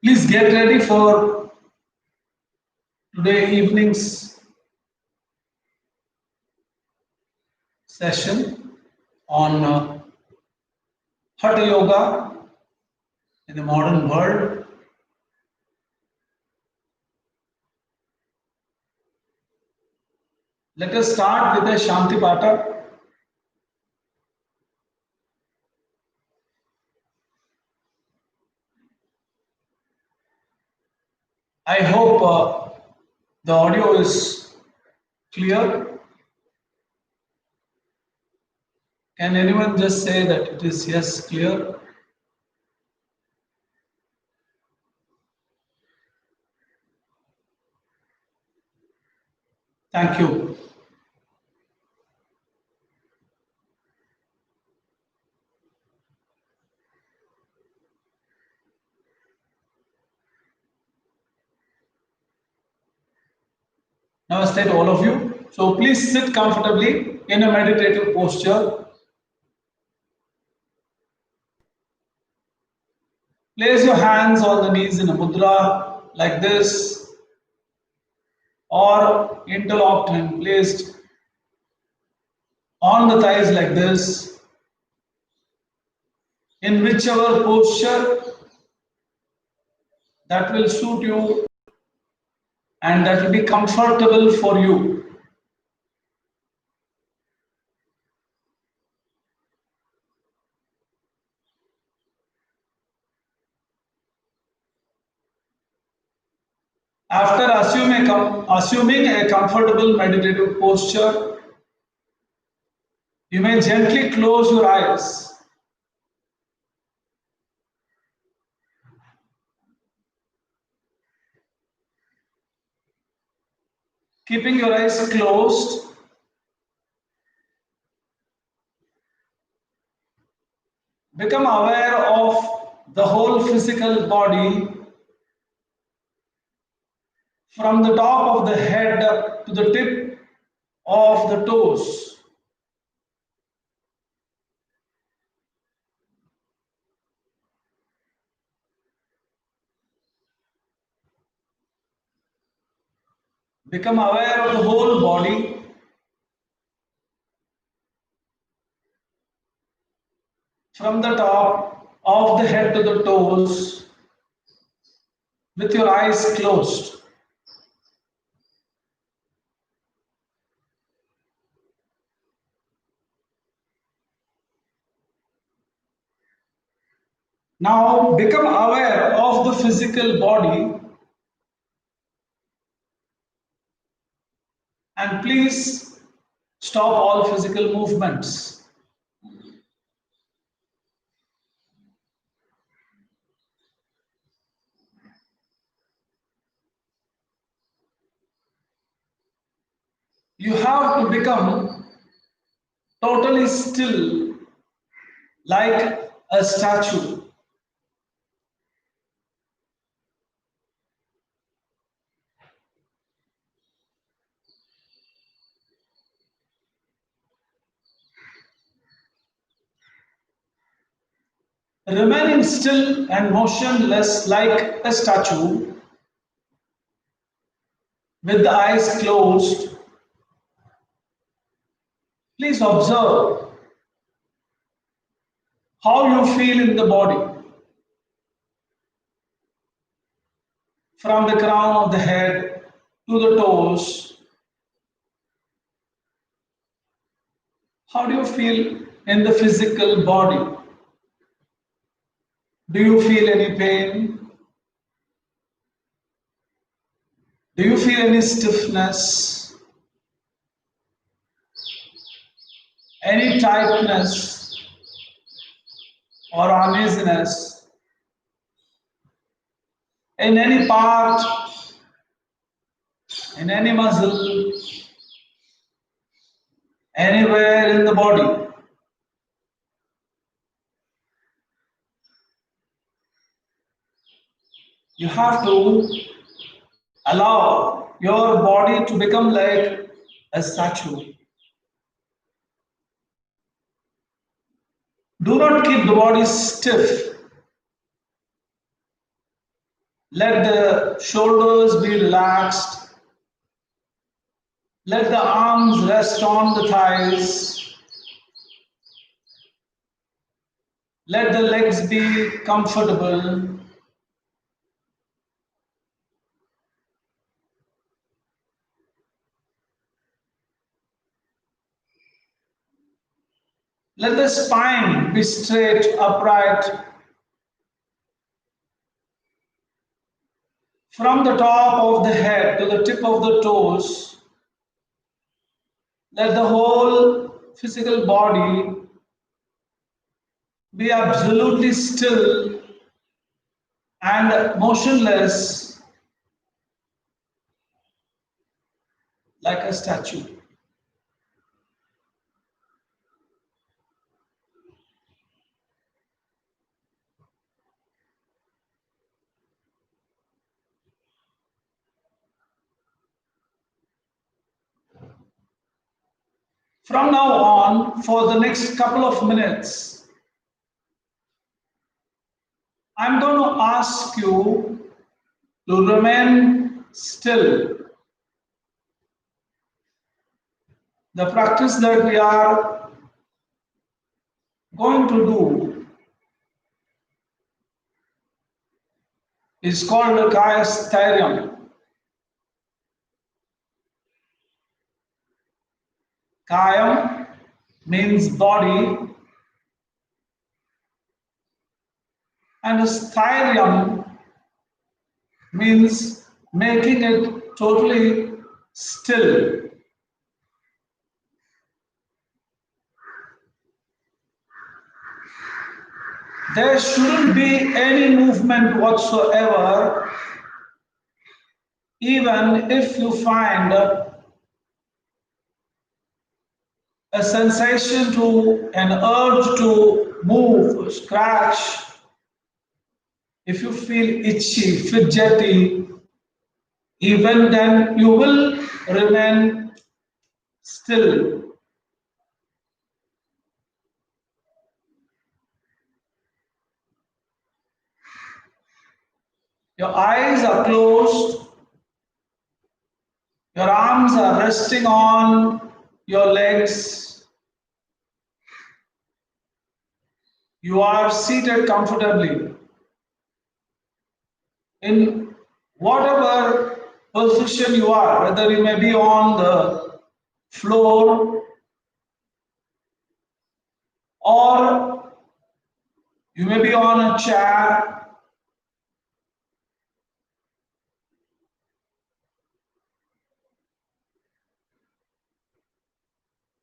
Please get ready for today evening's session on Hatha Yoga in the modern world. Let us start with a Shanti Pata. I hope the audio is clear. Can anyone just say that it is yes, clear? Thank you. Namaste to all of you. So please sit comfortably in a meditative posture. Place your hands on the knees in a mudra like this, or interlocked and placed on the thighs like this. In whichever posture that will suit you and that will be comfortable for you. After assuming a comfortable meditative posture, you may gently close your eyes. Keeping your eyes closed, become aware of the whole physical body from the top of the head to the tip of the toes. Become aware of the whole body from the top of the head to the toes with your eyes closed. Now become aware of the physical body and please stop all physical movements. You have to become totally still like a statue. Remaining still and motionless like a statue with the eyes closed, please observe how you feel in the body. From the crown of the head to the toes, how do you feel in the physical body? Do you feel any pain? Do you feel any stiffness? Any tightness or uneasiness in any part, in any muscle, anywhere in the body? You have to allow your body to become like a statue. Do not keep the body stiff. Let the shoulders be relaxed. Let the arms rest on the thighs. Let the legs be comfortable. Let the spine be straight, upright. From the top of the head to the tip of the toes, let the whole physical body be absolutely still and motionless like a statue. From now on, for the next couple of minutes, I'm going to ask you to remain still. The practice that we are going to do is called the Kaya Stairyam. Kayam means body, and Stairyam means making it totally still. There shouldn't be any movement whatsoever, even if you find a sensation to an urge to move, scratch, if you feel itchy, fidgety, even then you will remain still. Your eyes are closed, your arms are resting on your legs. You are seated comfortably. In whatever position you are, whether you may be on the floor or you may be on a chair,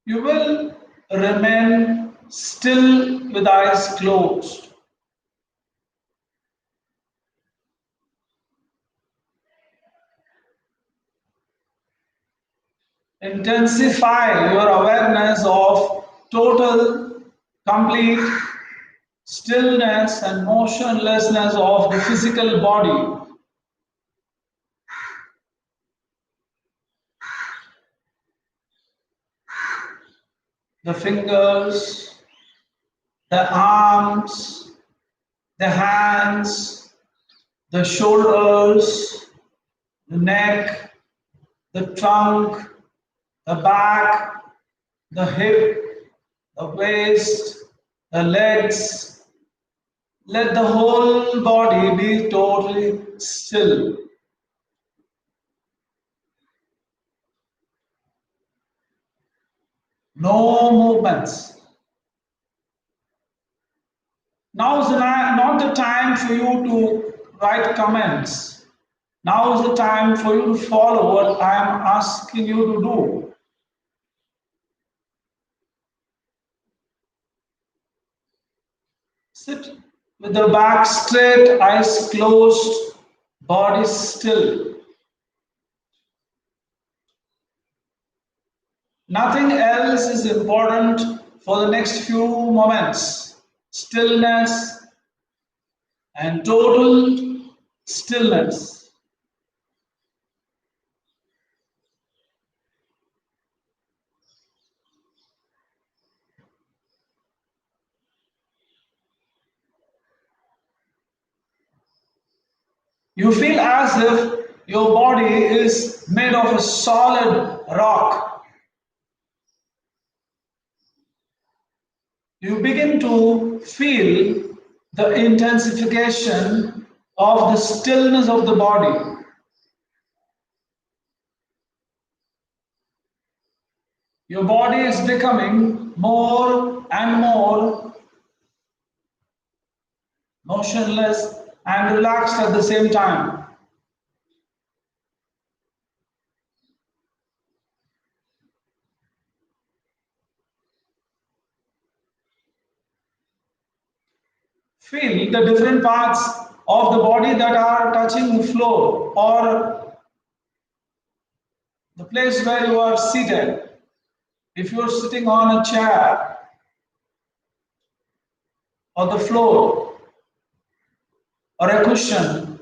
you will remain still with eyes closed. Intensify your awareness of total, complete stillness and motionlessness of the physical body. The fingers, the arms, the hands, the shoulders, the neck, the trunk, the back, the hip, the waist, the legs. Let the whole body be totally still. No movements. Now is not the time for you to write comments. Now is the time for you to follow what I am asking you to do. Sit with the back straight, eyes closed, body still. Nothing else is important for the next few moments. Stillness and total stillness. You feel as if your body is made of a solid rock. You begin to feel the intensification of the stillness of the body. Your body is becoming more and more motionless and relaxed at the same time. Feel the different parts of the body that are touching the floor or the place where you are seated. If you are sitting on a chair or the floor or a cushion,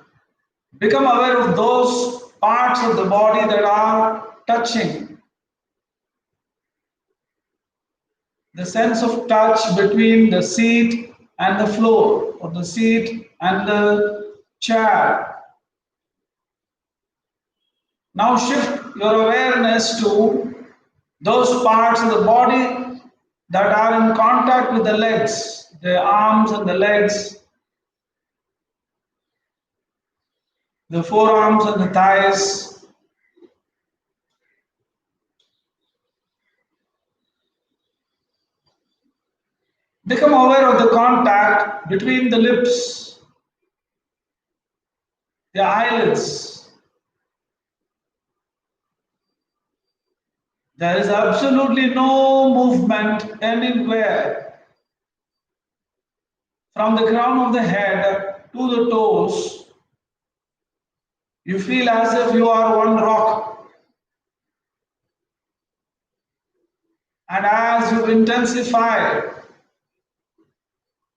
become aware of those parts of the body that are touching. The sense of touch between the seat and the floor, or the seat and the chair. Now shift your awareness to those parts of the body that are in contact with the legs, the arms and the legs, the forearms and the thighs. Become aware of the contact between the lips, the eyelids. There is absolutely no movement anywhere from the crown of the head to the toes. You feel as if you are one rock. And as you intensify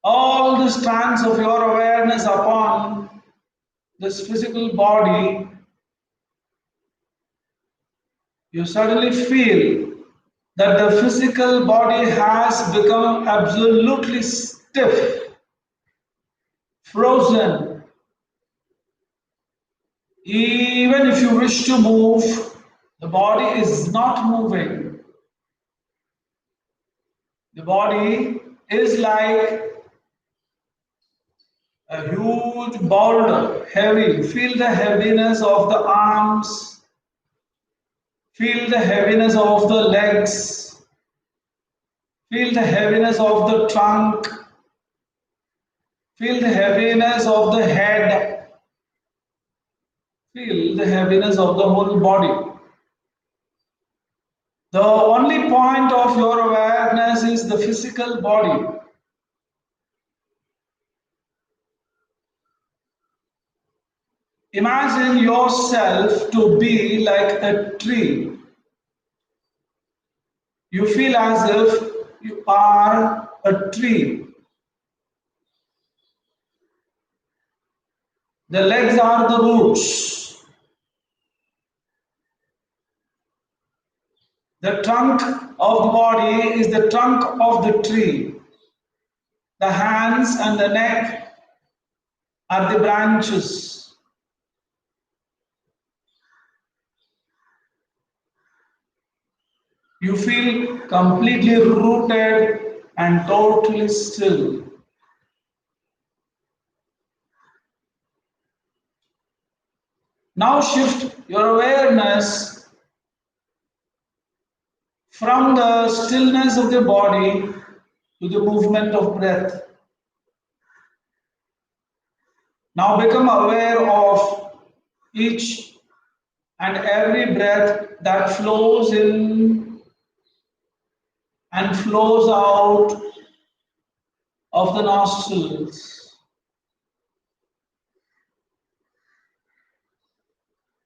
all the strands of your awareness upon this physical body, you suddenly feel that the physical body has become absolutely stiff, frozen. Even if you wish to move, the body is not moving. The body is like a huge boulder, heavy. Feel the heaviness of the arms. Feel the heaviness of the legs. Feel the heaviness of the trunk. Feel the heaviness of the head. Feel the heaviness of the whole body. The only point of your awareness is the physical body. Imagine yourself to be like a tree. You feel as if you are a tree. The legs are the roots. The trunk of the body is the trunk of the tree. The hands and the neck are the branches. You feel completely rooted and totally still. Now shift your awareness from the stillness of the body to the movement of breath. Now become aware of each and every breath that flows in and flows out of the nostrils.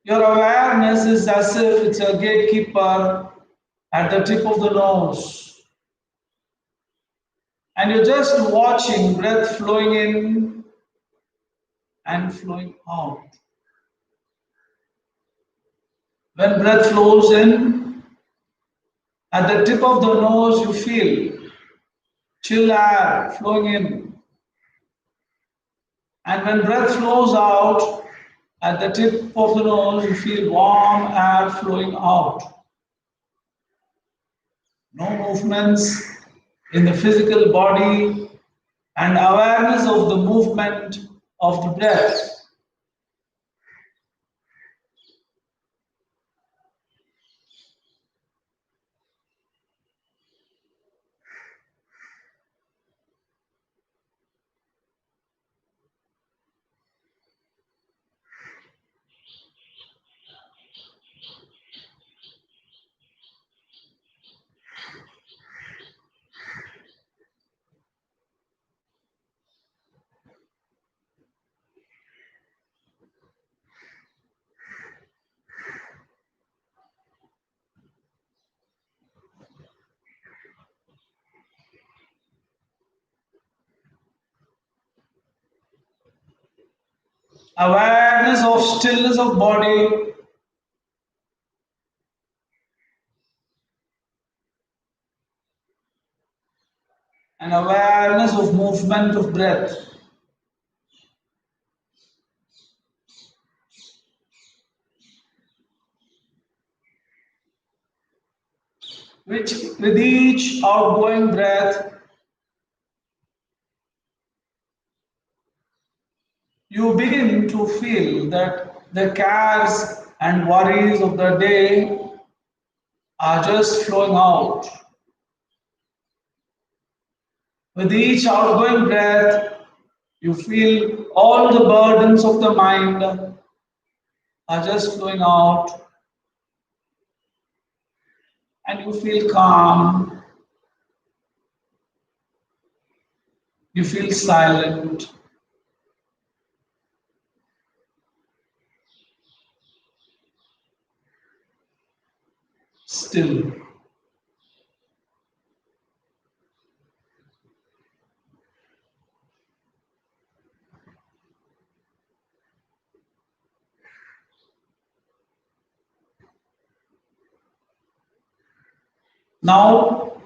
Your awareness is as if it's a gatekeeper at the tip of the nose. And you're just watching breath flowing in and flowing out. When breath flows in, at the tip of the nose you feel chill air flowing in. And when breath flows out, At the tip of the nose, you feel warm air flowing out. No movements in the physical body and awareness of the movement of the breath. Awareness of stillness of body and awareness of movement of breath. Which with each outgoing breath, you begin to feel that the cares and worries of the day are just flowing out. With each outgoing breath, you feel all the burdens of the mind are just flowing out, and you feel calm, you feel silent, still. Now,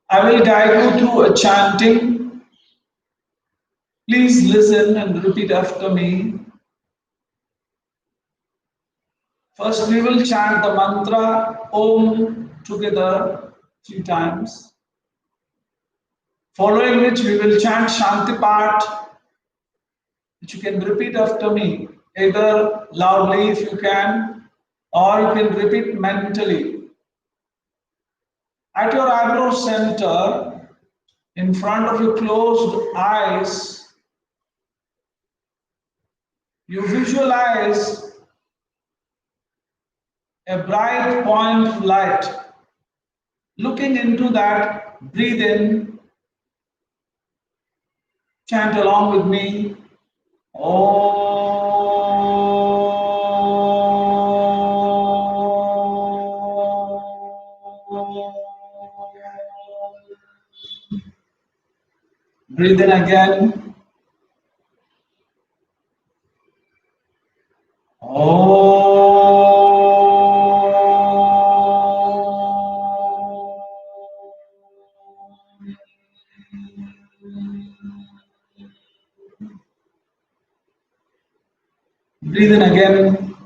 I will guide you through a chanting. Please listen and repeat after me. First, we will chant the mantra Om together 3 times. Following which, we will chant Shanti Part, which you can repeat after me, either loudly if you can, or you can repeat mentally. At your eyebrow center, in front of your closed eyes, you visualize a bright point of light. Looking into that, breathe in, chant along with me. Om. Breathe in again. Breathe in again.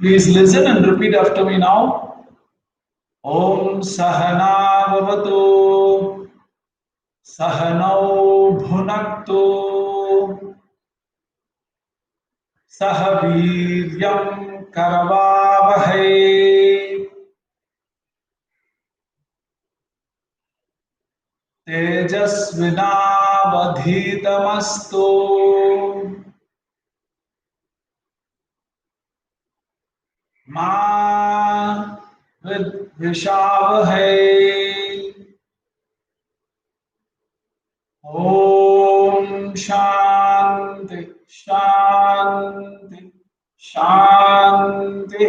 Please listen and repeat after me now. Om Sahana Bhavatu Sahanau Bhunaktu Sahaviryam Karavavahai Tejasvinavadhitamastu Ma Vidvishavahai. Om Shanti Shanti Shanti.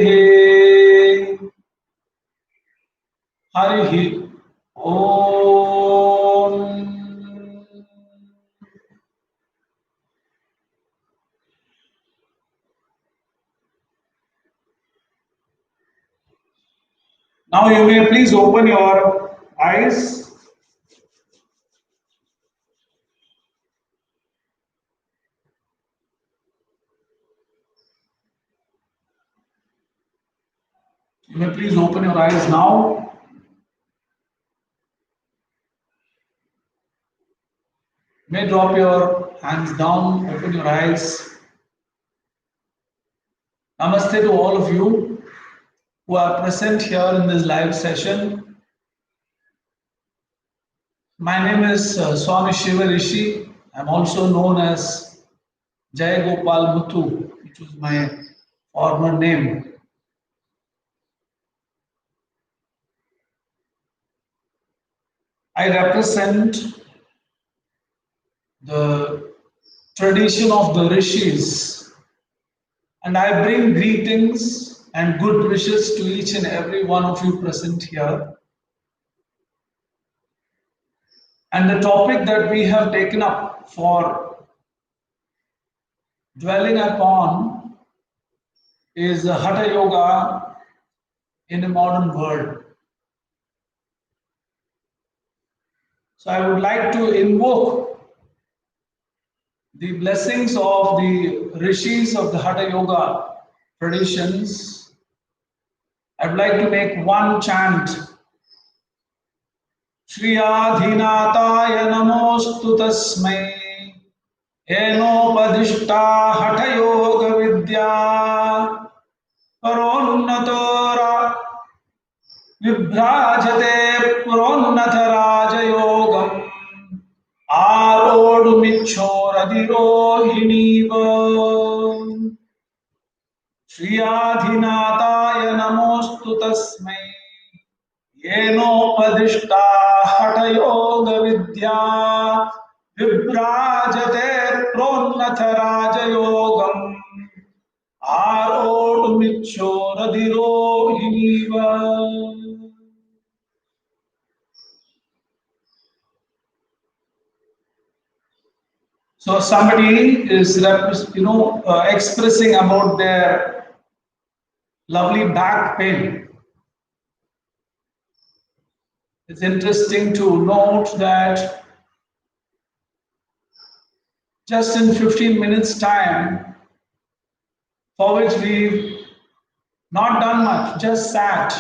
Harihi Om. Now you may please open your eyes. You may please open your eyes now. You may drop your hands down, open your eyes. Namaste to all of you who are present here in this live session. My name is Swami Shivarishi. I'm also known as Jai Gopal Muthu, which was my former name. I represent the tradition of the rishis, and I bring greetings and good wishes to each and every one of you present here. And the topic that we have taken up for dwelling upon is Hatha Yoga in a modern world. So I would like to invoke the blessings of the rishis of the Hatha Yoga traditions. I would like to make one chant. Shriyadhinataya namostu tasmai Enopadishta Hatha Yoga Vidya Paronnatora Vibhrajate Puronnatha Raja Yogam Arodumichoradhirohiniva Shriyadhinataya namostu tasmai Yenopadishta Hatha Yoga Vidya Vibrajate Pronatha Raja Yogam Arodumichoradhirohiniva. So somebody is expressing about their lovely back pain. It's interesting to note that just in 15 minutes time, for which we've not done much, just sat,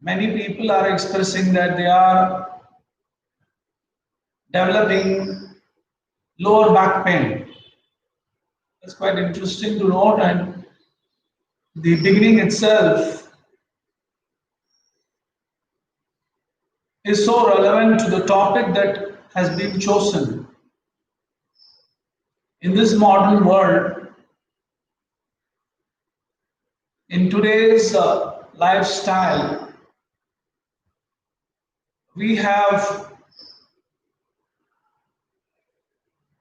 many people are expressing that they are developing lower back pain. That's quite interesting to note, and the beginning itself is so relevant to the topic that has been chosen. In this modern world, in today's lifestyle, we have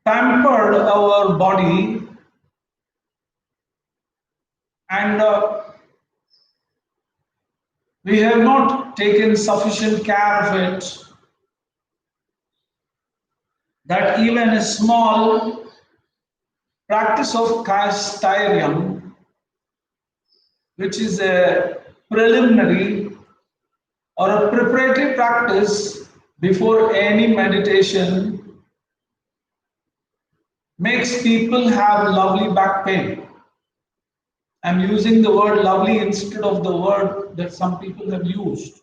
pampered our body and we have not taken sufficient care of it, that even a small practice of castellarium, which is a preliminary or a preparatory practice before any meditation, makes people have lovely back pain. I'm using the word lovely instead of the word that some people have used.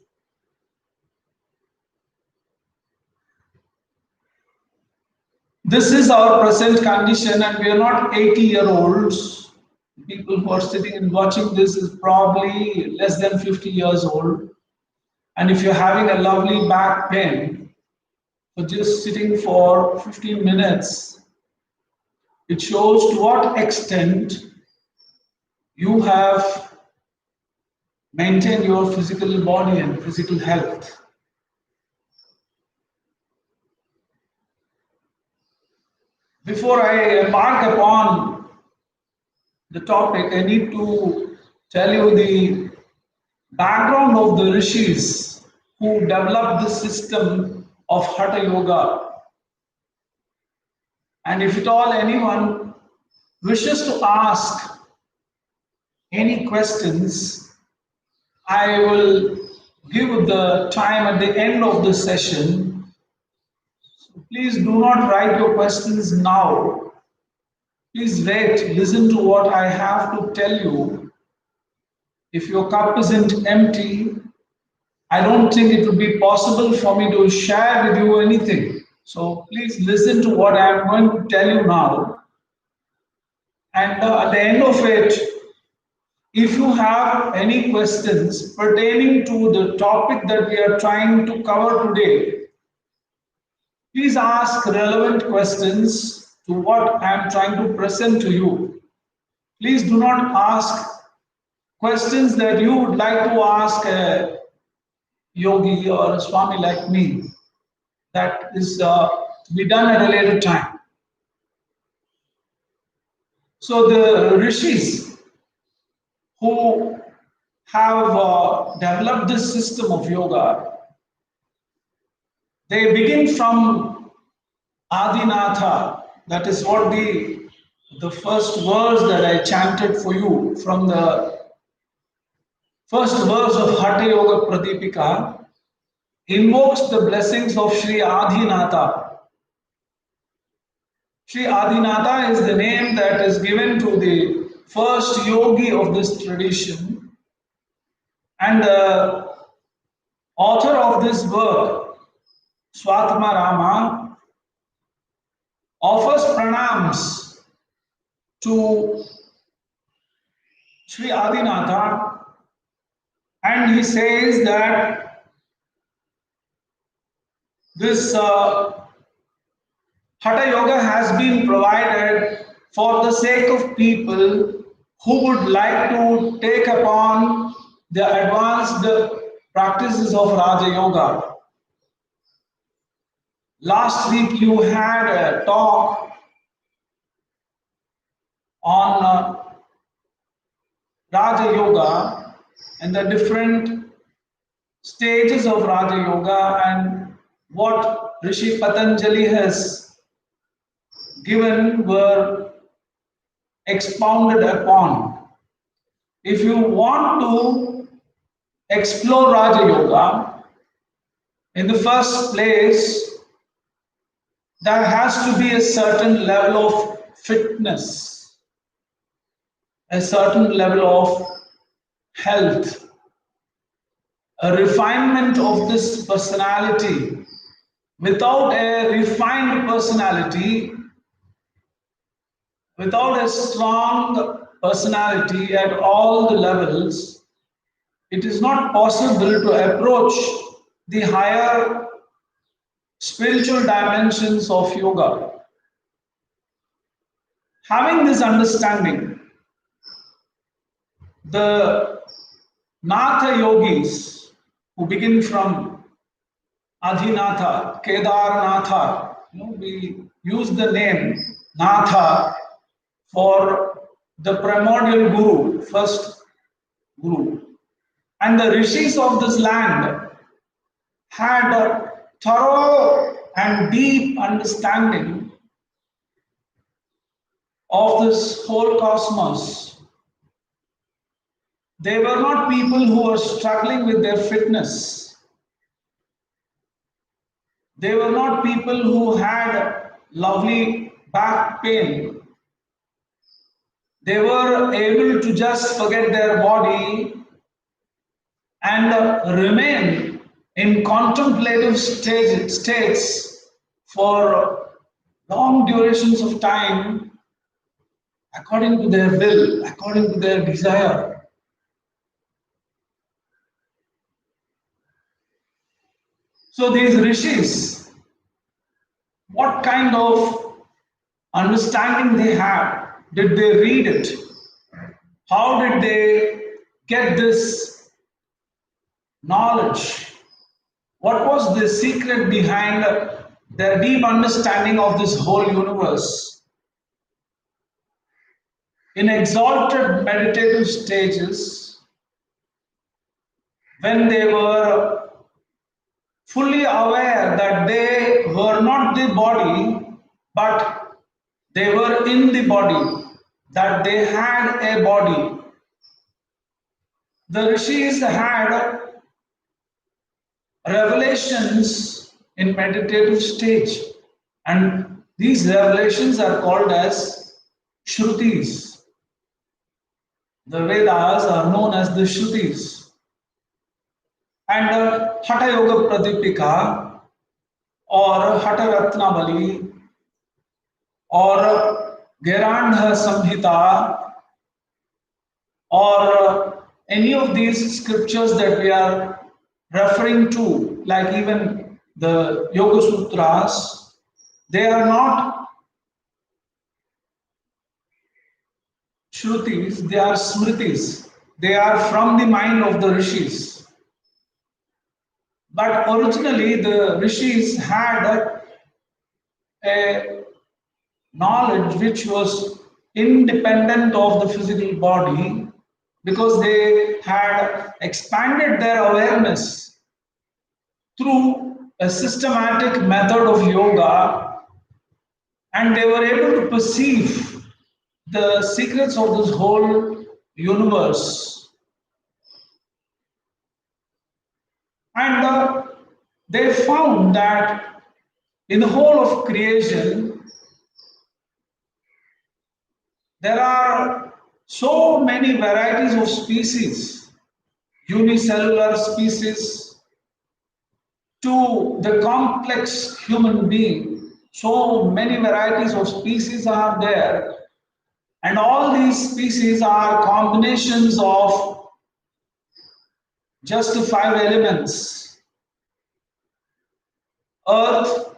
This is our present condition, and we are not 80-year-olds. People who are sitting and watching this is probably less than 50 years old. And if you're having a lovely back pain, for just sitting for 15 minutes, it shows to what extent you have maintained your physical body and physical health. Before I embark upon the topic, I need to tell you the background of the rishis who developed the system of Hatha Yoga. And if at all anyone wishes to ask any questions, I will give the time at the end of the session. Please do not write your questions now. Please wait, listen to what I have to tell you. If your cup isn't empty, I don't think it would be possible for me to share with you anything. So please listen to what I am going to tell you now. And at the end of it, if you have any questions pertaining to the topic that we are trying to cover today, please ask relevant questions to what I am trying to present to you. Please do not ask questions that you would like to ask a yogi or a swami like me. That is to be done at a later time. So the rishis who have developed this system of yoga, they begin from Adinatha. That is what the first verse that I chanted for you from the first verse of Hatha Yoga Pradipika invokes the blessings of Sri Adinatha. Sri Adinatha is the name that is given to the first yogi of this tradition, and the author of this work, Swatma Rama, offers pranams to Sri Adinatha, and he says that this Hatha Yoga has been provided for the sake of people who would like to take upon the advanced practices of Raja Yoga. Last week you had a talk on Raja Yoga and the different stages of Raja Yoga and what Rishi Patanjali has given were expounded upon. If you want to explore Raja Yoga, in the first place, there has to be a certain level of fitness, a certain level of health, a refinement of this personality. Without a refined personality, without a strong personality at all the levels, it is not possible to approach the higher spiritual dimensions of yoga. Having this understanding, the Natha yogis who begin from Adhinatha, Kedarnatha, we use the name Natha for the primordial guru, first guru. And the rishis of this land had a thorough and deep understanding of this whole cosmos. They were not people who were struggling with their fitness. They were not people who had lovely back pain. They were able to just forget their body and remain in contemplative states for long durations of time according to their will, according to their desire. So these rishis, what kind of understanding they had? Did they read it? How did they get this knowledge? What was the secret behind their deep understanding of this whole universe? In exalted meditative stages, when they were fully aware that they were not the body, but they were in the body, that they had a body, The rishis had revelations in meditative stage, and these revelations are called as shrutis. The Vedas are known as the shrutis. And Hatha Yoga Pradipika or Hatha Ratnavali or Gerandha Samhita or any of these scriptures that we are referring to, like even the Yoga Sutras, they are not shrutis, they are smritis. They are from the mind of the rishis. But originally, the rishis had a knowledge which was independent of the physical body because they had expanded their awareness through a systematic method of yoga, and they were able to perceive the secrets of this whole universe. And they found that in the whole of creation, there are so many varieties of species, unicellular species to the complex human being. So many varieties of species are there, and all these species are combinations of just 5 elements: earth,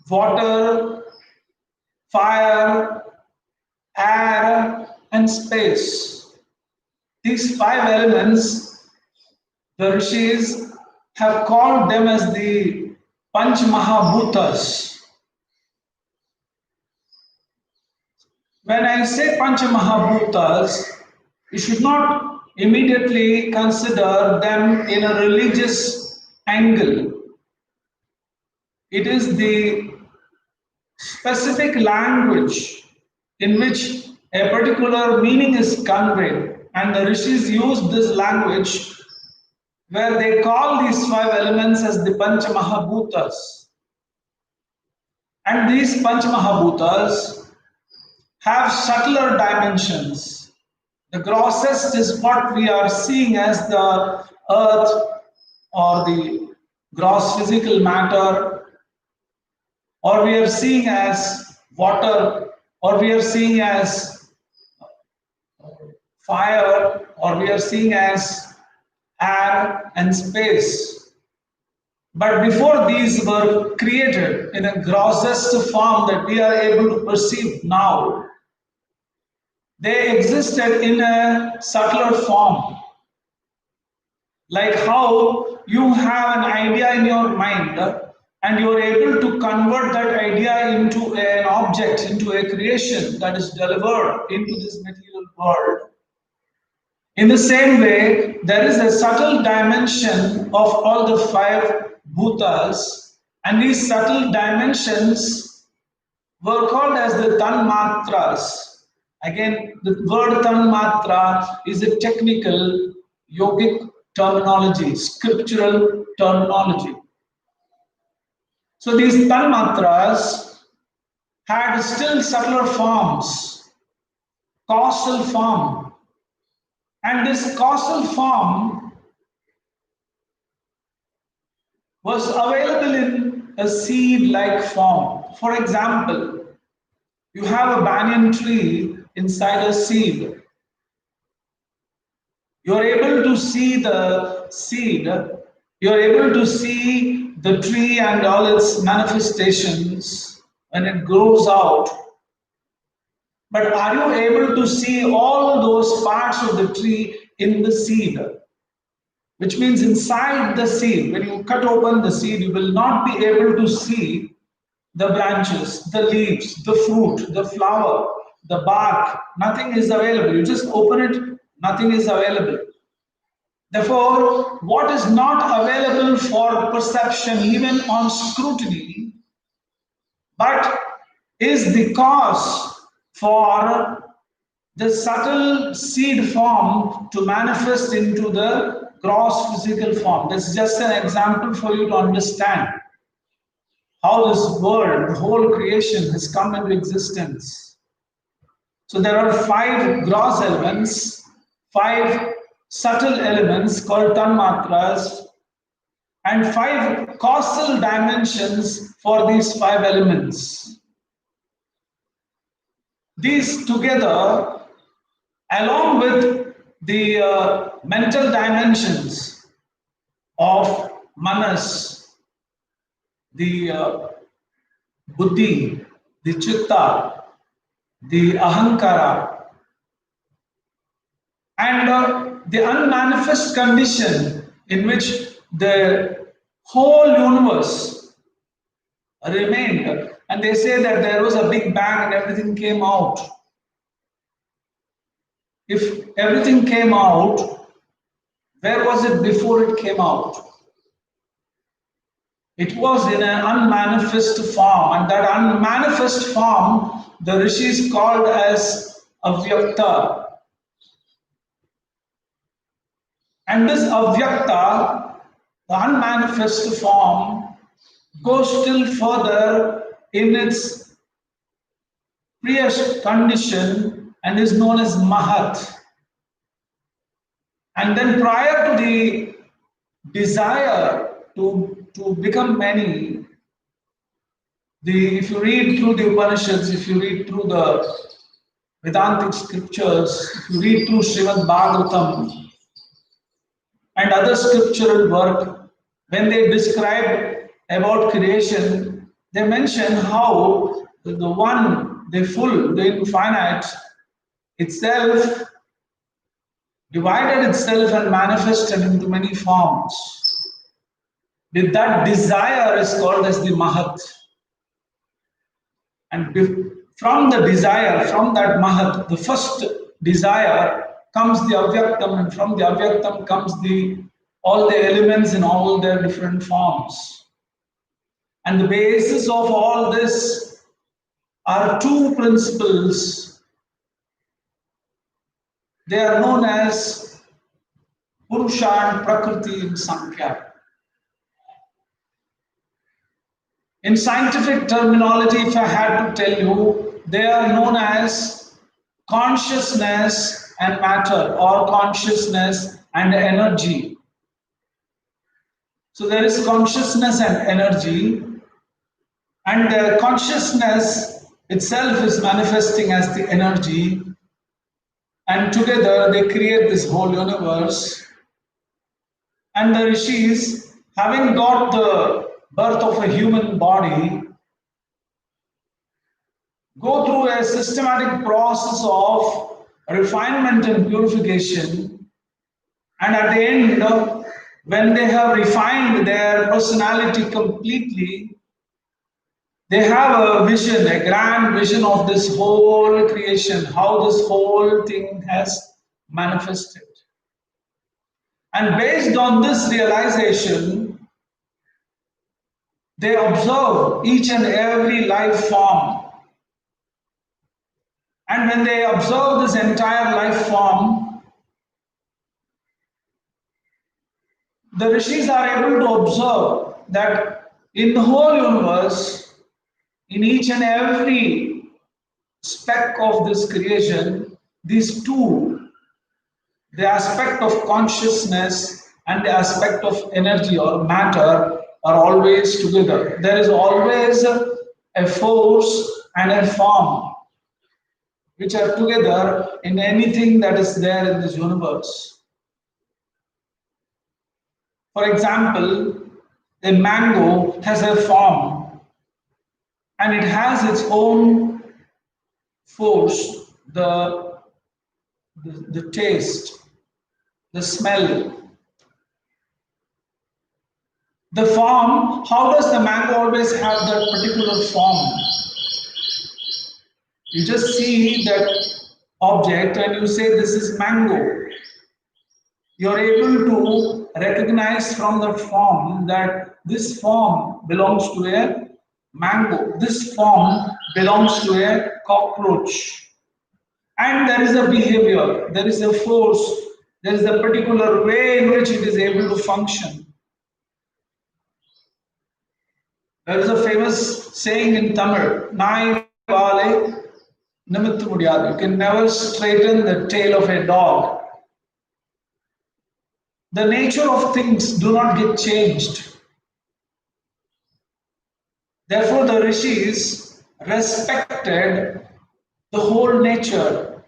water, fire, air, and space. These 5 elements, the rishis have called them as the Panch Mahabhutas. When I say Panch Mahabhutas, you should not immediately consider them in a religious angle. It is the specific language in which a particular meaning is conveyed, and the rishis use this language where they call these 5 elements as the Panch Mahabhutas. And these Panch Mahabhutas have subtler dimensions. The grossest is what we are seeing as the earth or the gross physical matter, or we are seeing as water, or we are seeing as fire, or we are seeing as air and space. But before these were created in a grossest form that we are able to perceive now, they existed in a subtler form. Like how you have an idea in your mind and you are able to convert that idea into an object, into a creation that is delivered into this material world. In the same way, there is a subtle dimension of all the 5 bhutas, and these subtle dimensions were called as the tanmatras. Again, the word tanmatra is a technical yogic terminology, scriptural terminology. So these tanmatras had still subtler forms, causal form. And this causal form was available in a seed-like form. For example, you have a banyan tree inside a seed. You're able to see the seed, you're able to see the tree and all its manifestations when it grows out. But are you able to see all those parts of the tree in the seed? Which means inside the seed, when you cut open the seed, you will not be able to see the branches, the leaves, the fruit, the flower, the bark. Nothing is available. You just open it, nothing is available. Therefore, what is not available for perception, even on scrutiny, but is the cause for the subtle seed form to manifest into the gross physical form. This is just an example for you to understand how this world, the whole creation, has come into existence. So there are 5 gross elements, 5 subtle elements called tanmatras, and 5 causal dimensions for these 5 elements. These together, along with the mental dimensions of manas, the buddhi, the chitta, the ahankara, and the unmanifest condition in which the whole universe remained. And they say that there was a big bang and everything came out. If everything came out, where was it before it came out? It was in an unmanifest form, and that unmanifest form the rishis called as avyakta. And this avyakta, the unmanifest form, goes still further in its previous condition and is known as mahat. And then prior to the desire to become many, if you read through the Upanishads, if you read through the Vedantic scriptures, if you read through Srimad Bhagavatam and other scriptural work, when they describe about creation, they mention how the one, the full, the infinite itself divided itself and manifested into many forms. With that desire is called as the Mahat. And from the desire, from that Mahat, the first desire comes the Avyaktam, and from the Avyaktam comes all the elements in all their different forms. And the basis of all this are 2 principles. They are known as Purusha and Prakriti in Sankhya. In scientific terminology, if I had to tell you, they are known as consciousness and matter, or consciousness and energy. So there is consciousness and energy, and the consciousness itself is manifesting as the energy, and together they create this whole universe. And the rishis, having got the birth of a human body, go through a systematic process of refinement and purification, and at the end, when they have refined their personality completely, they have a vision, a grand vision of this whole creation, how this whole thing has manifested. And based on this realization, they observe each and every life form. And when they observe this entire life form, the rishis are able to observe that in the whole universe, in each and every speck of this creation, these 2, the aspect of consciousness and the aspect of energy or matter, are always together. There is always a force and a form which are together in anything that is there in this universe. For example, a mango has a form and it has its own force, the taste, the smell. The form, how does the mango always have that particular form? You just see that object and you say this is mango. You're able to recognize from the form that this form belongs to a mango. This form belongs to a cockroach. And there is a behavior, there is a force, there is a particular way in which it is able to function. There is a famous saying in Tamil, Nai Vale Nimittu Mudiyadu. You can never straighten the tail of a dog. The nature of things do not get changed. Therefore, the rishis respected the whole nature.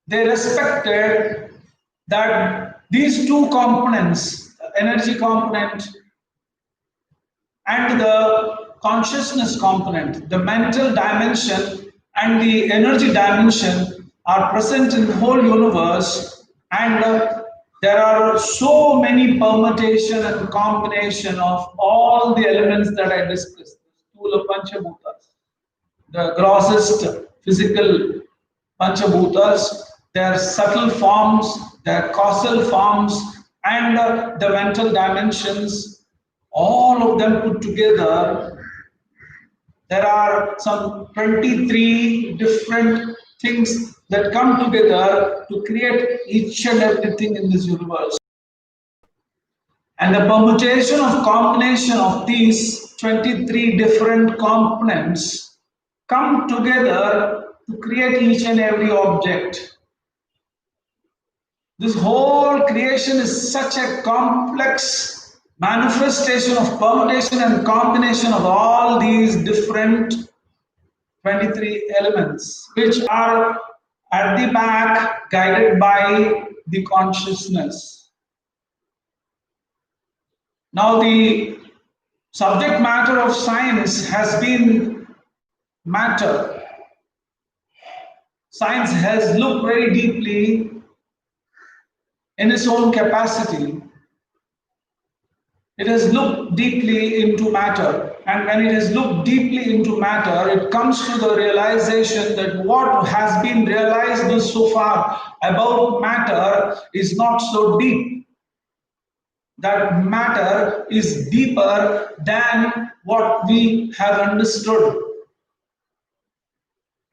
They respected that these two components, the energy component and the consciousness component, the mental dimension and the energy dimension, are present in the whole universe, and there are so many permutation and combination of all the elements that I discussed. Sthula Panchabhutas, the grossest physical Panchabhutas, their subtle forms, their causal forms, and the mental dimensions, all of them put together. There are some 23 different things that come together to create each and everything in this universe. And the permutation of combination of these 23 different components come together to create each and every object. This whole creation is such a complex manifestation of permutation and combination of all these different 23 elements, which are at the back guided by the consciousness. Now, the subject matter of science has been matter. Science has looked very deeply in its own capacity. It has looked deeply into matter, and when it has looked deeply into matter, it comes to the realization that what has been realized so far about matter is not so deep. That matter is deeper than what we have understood.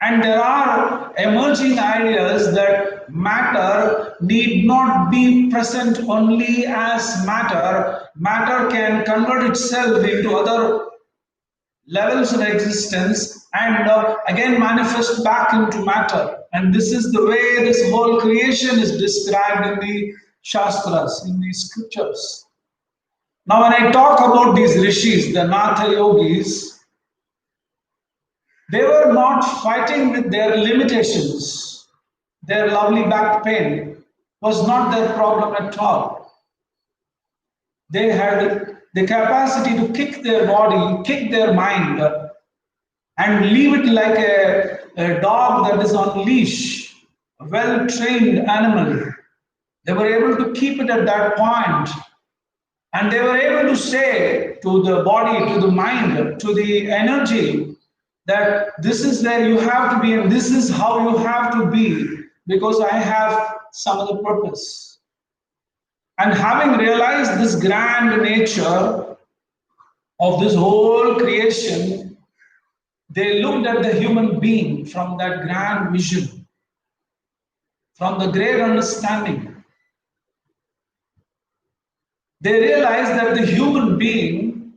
And there are emerging ideas that matter need not be present only as matter. Matter can convert itself into other levels of existence and again manifest back into matter. And this is the way this whole creation is described in the Shastras, in the scriptures. Now, when I talk about these rishis, the Natha yogis, they were not fighting with their limitations. Their lovely back pain was not their problem at all. They had the capacity to kick their body, kick their mind, and leave it like a dog that is on leash, a well-trained animal. They were able to keep it at that point, and they were able to say to the body, to the mind, to the energy, that this is where you have to be and this is how you have to be, because I have some other purpose. And having realized this grand nature of this whole creation, they looked at the human being from that grand vision, from the great understanding. They realized that the human being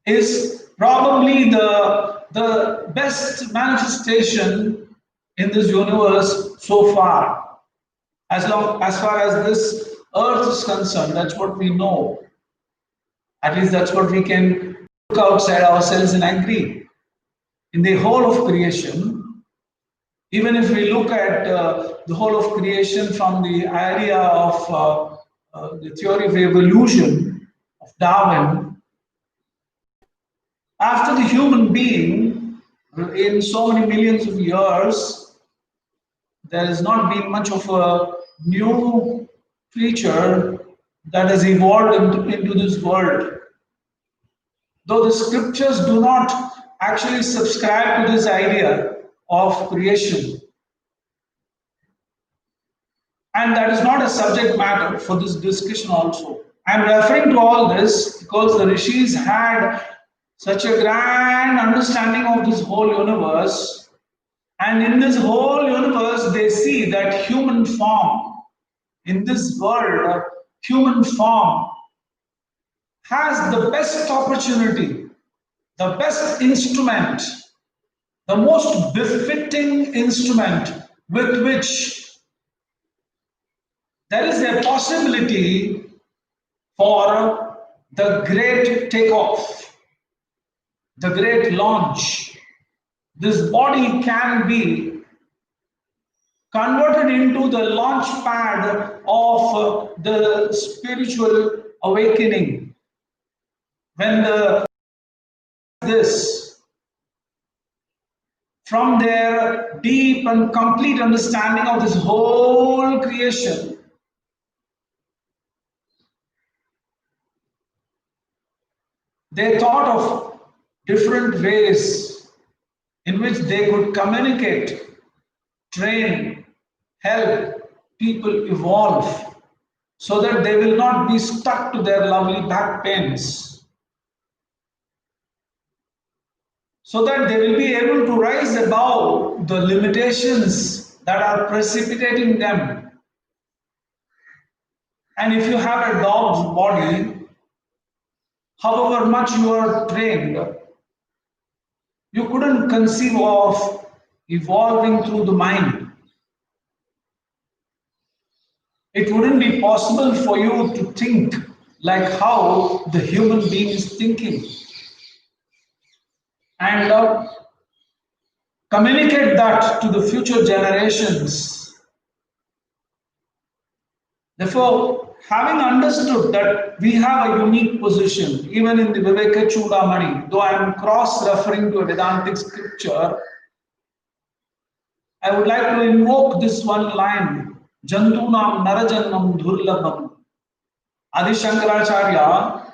is probably the best manifestation in this universe so far. As far as this earth is concerned, that's what we know. At least that's what we can look outside ourselves and agree. In the whole of creation, even if we look at the whole of creation from the idea of the theory of evolution of Darwin, after the human being, in so many millions of years, there has not been much of a new creature that has evolved into this world. Though the scriptures do not actually subscribe to this idea of creation. And that is not a subject matter for this discussion also. I am referring to all this because the rishis had such a grand understanding of this whole universe, And in this whole universe, they see that human form, in this world, human form has the best opportunity, the best instrument, the most befitting instrument with which there is a possibility for the great takeoff, the great launch. This body can be converted into the launch pad of the spiritual awakening. When this, from their deep and complete understanding of this whole creation, they thought of different ways in which they could communicate, train, help people evolve so that they will not be stuck to their lovely back pains, so that they will be able to rise above the limitations that are precipitating them. And if you have a dog's body, however much you are trained, you couldn't conceive of evolving through the mind. It wouldn't be possible for you to think like how the human being is thinking and communicate that to the future generations. Therefore, having understood that we have a unique position, even in the Viveka Chudamani, though I am cross-referring to a Vedantic scripture, I would like to invoke this one line, Jantunam Narajanmam Dhurlabham. Adi Shankaracharya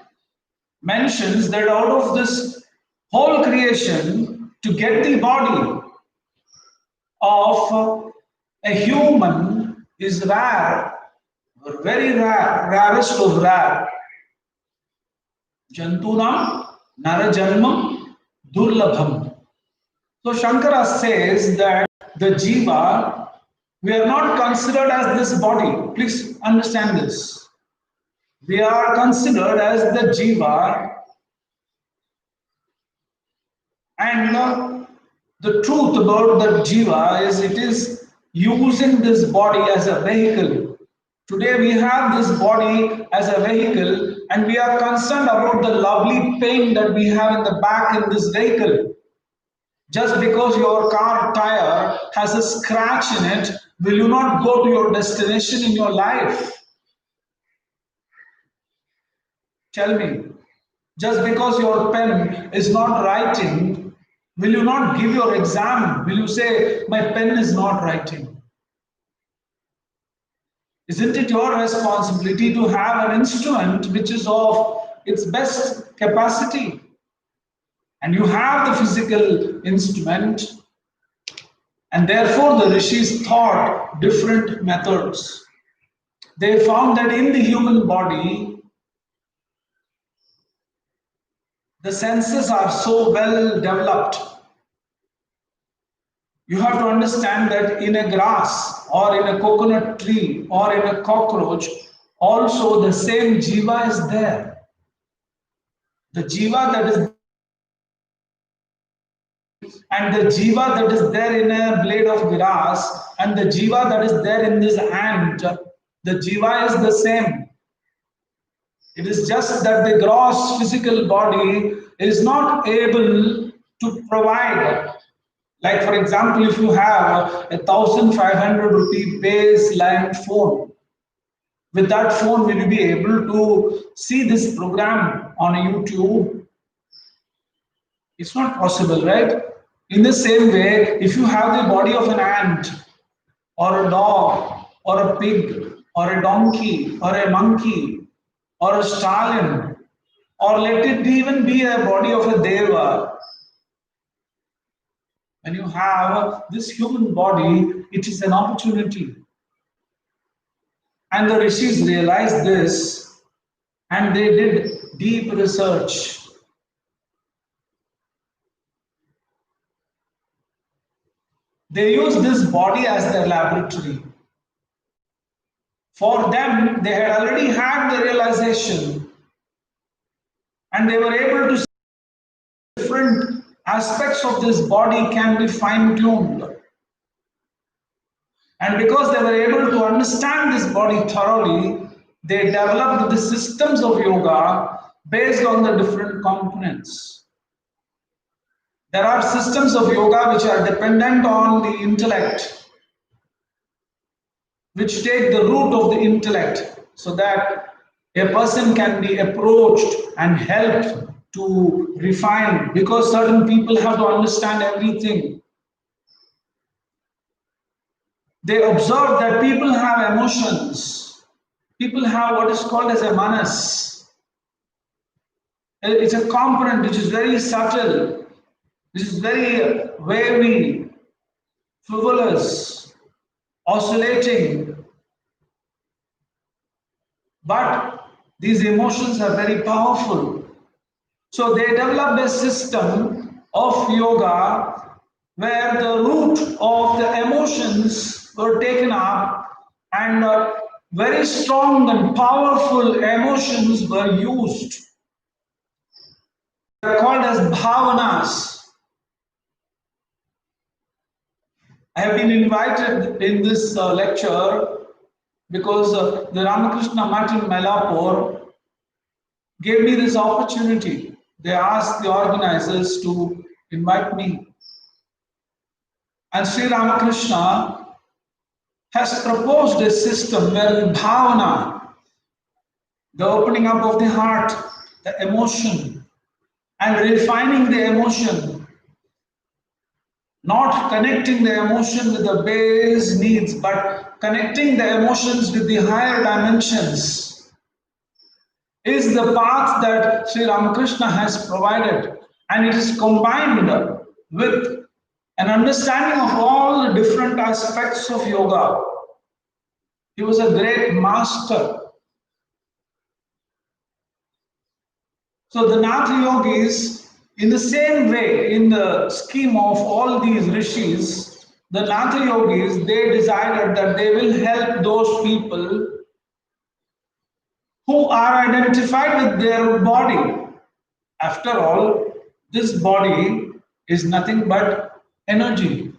mentions that out of this whole creation, to get the body of a human is rare, very rare, rarest of rare. Jantunam Narajanmam Durlabham. So Shankara says that the jiva, we are not considered as this body. Please understand this. We are considered as the jiva, and the truth about the jiva is it is using this body as a vehicle. Today we have this body as a vehicle and we are concerned about the lovely pain that we have in the back in this vehicle. Just because your car tire has a scratch in it, will you not go to your destination in your life? Tell me. Just because your pen is not writing, will you not give your exam? Will you say, my pen is not writing? Isn't it your responsibility to have an instrument which is of its best capacity? And you have the physical instrument, and therefore the rishis thought different methods. They found that in the human body, the senses are so well developed. You have to understand that in a grass or in a coconut tree or in a cockroach, also the same jiva is there. The jiva that is and the jiva that is there in a blade of grass and the jiva that is there in this ant, the jiva is the same. It is just that the gross physical body is not able to provide. Like for example, if you have a 1,500 rupee baseline phone, with that phone will you be able to see this program on YouTube? It's not possible, right? In the same way, if you have the body of an ant or a dog or a pig or a donkey or a monkey or a stallion, or let it even be a body of a deva, when you have this human body, it is an opportunity. And the rishis realized this and they did deep research. They use this body as their laboratory. For them, they had already had the realization and they were able to see different aspects of this body can be fine-tuned. And because they were able to understand this body thoroughly, they developed the systems of yoga based on the different components. There are systems of yoga which are dependent on the intellect, which take the root of the intellect so that a person can be approached and helped to refine, because certain people have to understand everything. They observe that people have emotions. People have what is called as a manas. It's a component which is very subtle, which is very wavy, frivolous, oscillating. But these emotions are very powerful. So they developed a system of yoga where the root of the emotions were taken up and very strong and powerful emotions were used. They are called as bhavanas. I have been invited in this lecture because the Ramakrishna Math in Melapur gave me this opportunity. They asked the organizers to invite me. And Sri Ramakrishna has proposed a system where the bhavana, the opening up of the heart, the emotion, and refining the emotion, not connecting the emotion with the base needs, but connecting the emotions with the higher dimensions, is the path that Sri Ramakrishna has provided. And it is combined with an understanding of all the different aspects of yoga. He was a great master. So the Natha yogis, in the same way, in the scheme of all these rishis, the Natha yogis, they decided that they will help those people who are identified with their body. After all, this body is nothing but energy.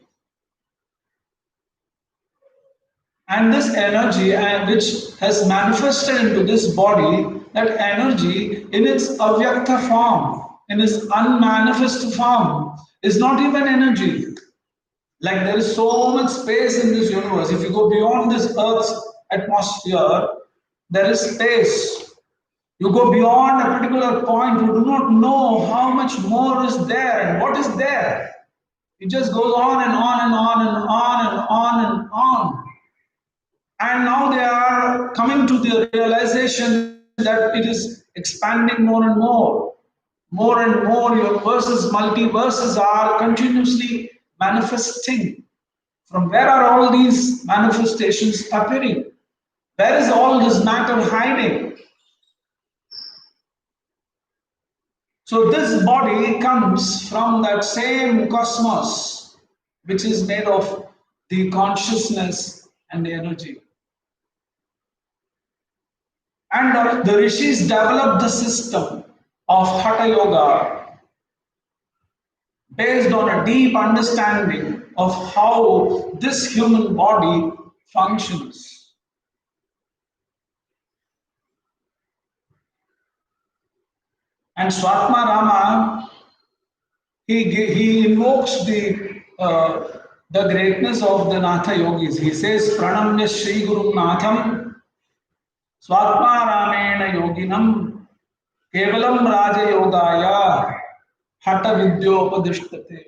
And this energy, which has manifested into this body, that energy in its avyakta form, in its unmanifest form, is not even energy. Like there is so much space in this universe. If you go beyond this Earth's atmosphere, there is space. You go beyond a particular point, you do not know how much more is there and what is there. It just goes on and on and on and on and on and on. And now they are coming to the realization that it is expanding more and more. More and more universes, multiverses are continuously manifesting. From where are all these manifestations appearing? Where is all this matter hiding? So this body comes from that same cosmos, which is made of the consciousness and the energy. And the rishis developed the system of Hatha Yoga based on a deep understanding of how this human body functions. And Swatma Rama, he invokes the greatness of the Natha yogis. He says, Pranamya Sri Guru Natham Swatma Ramena Yoginam Kevalam Raja Yogaya Hatha Vidyopadishtate.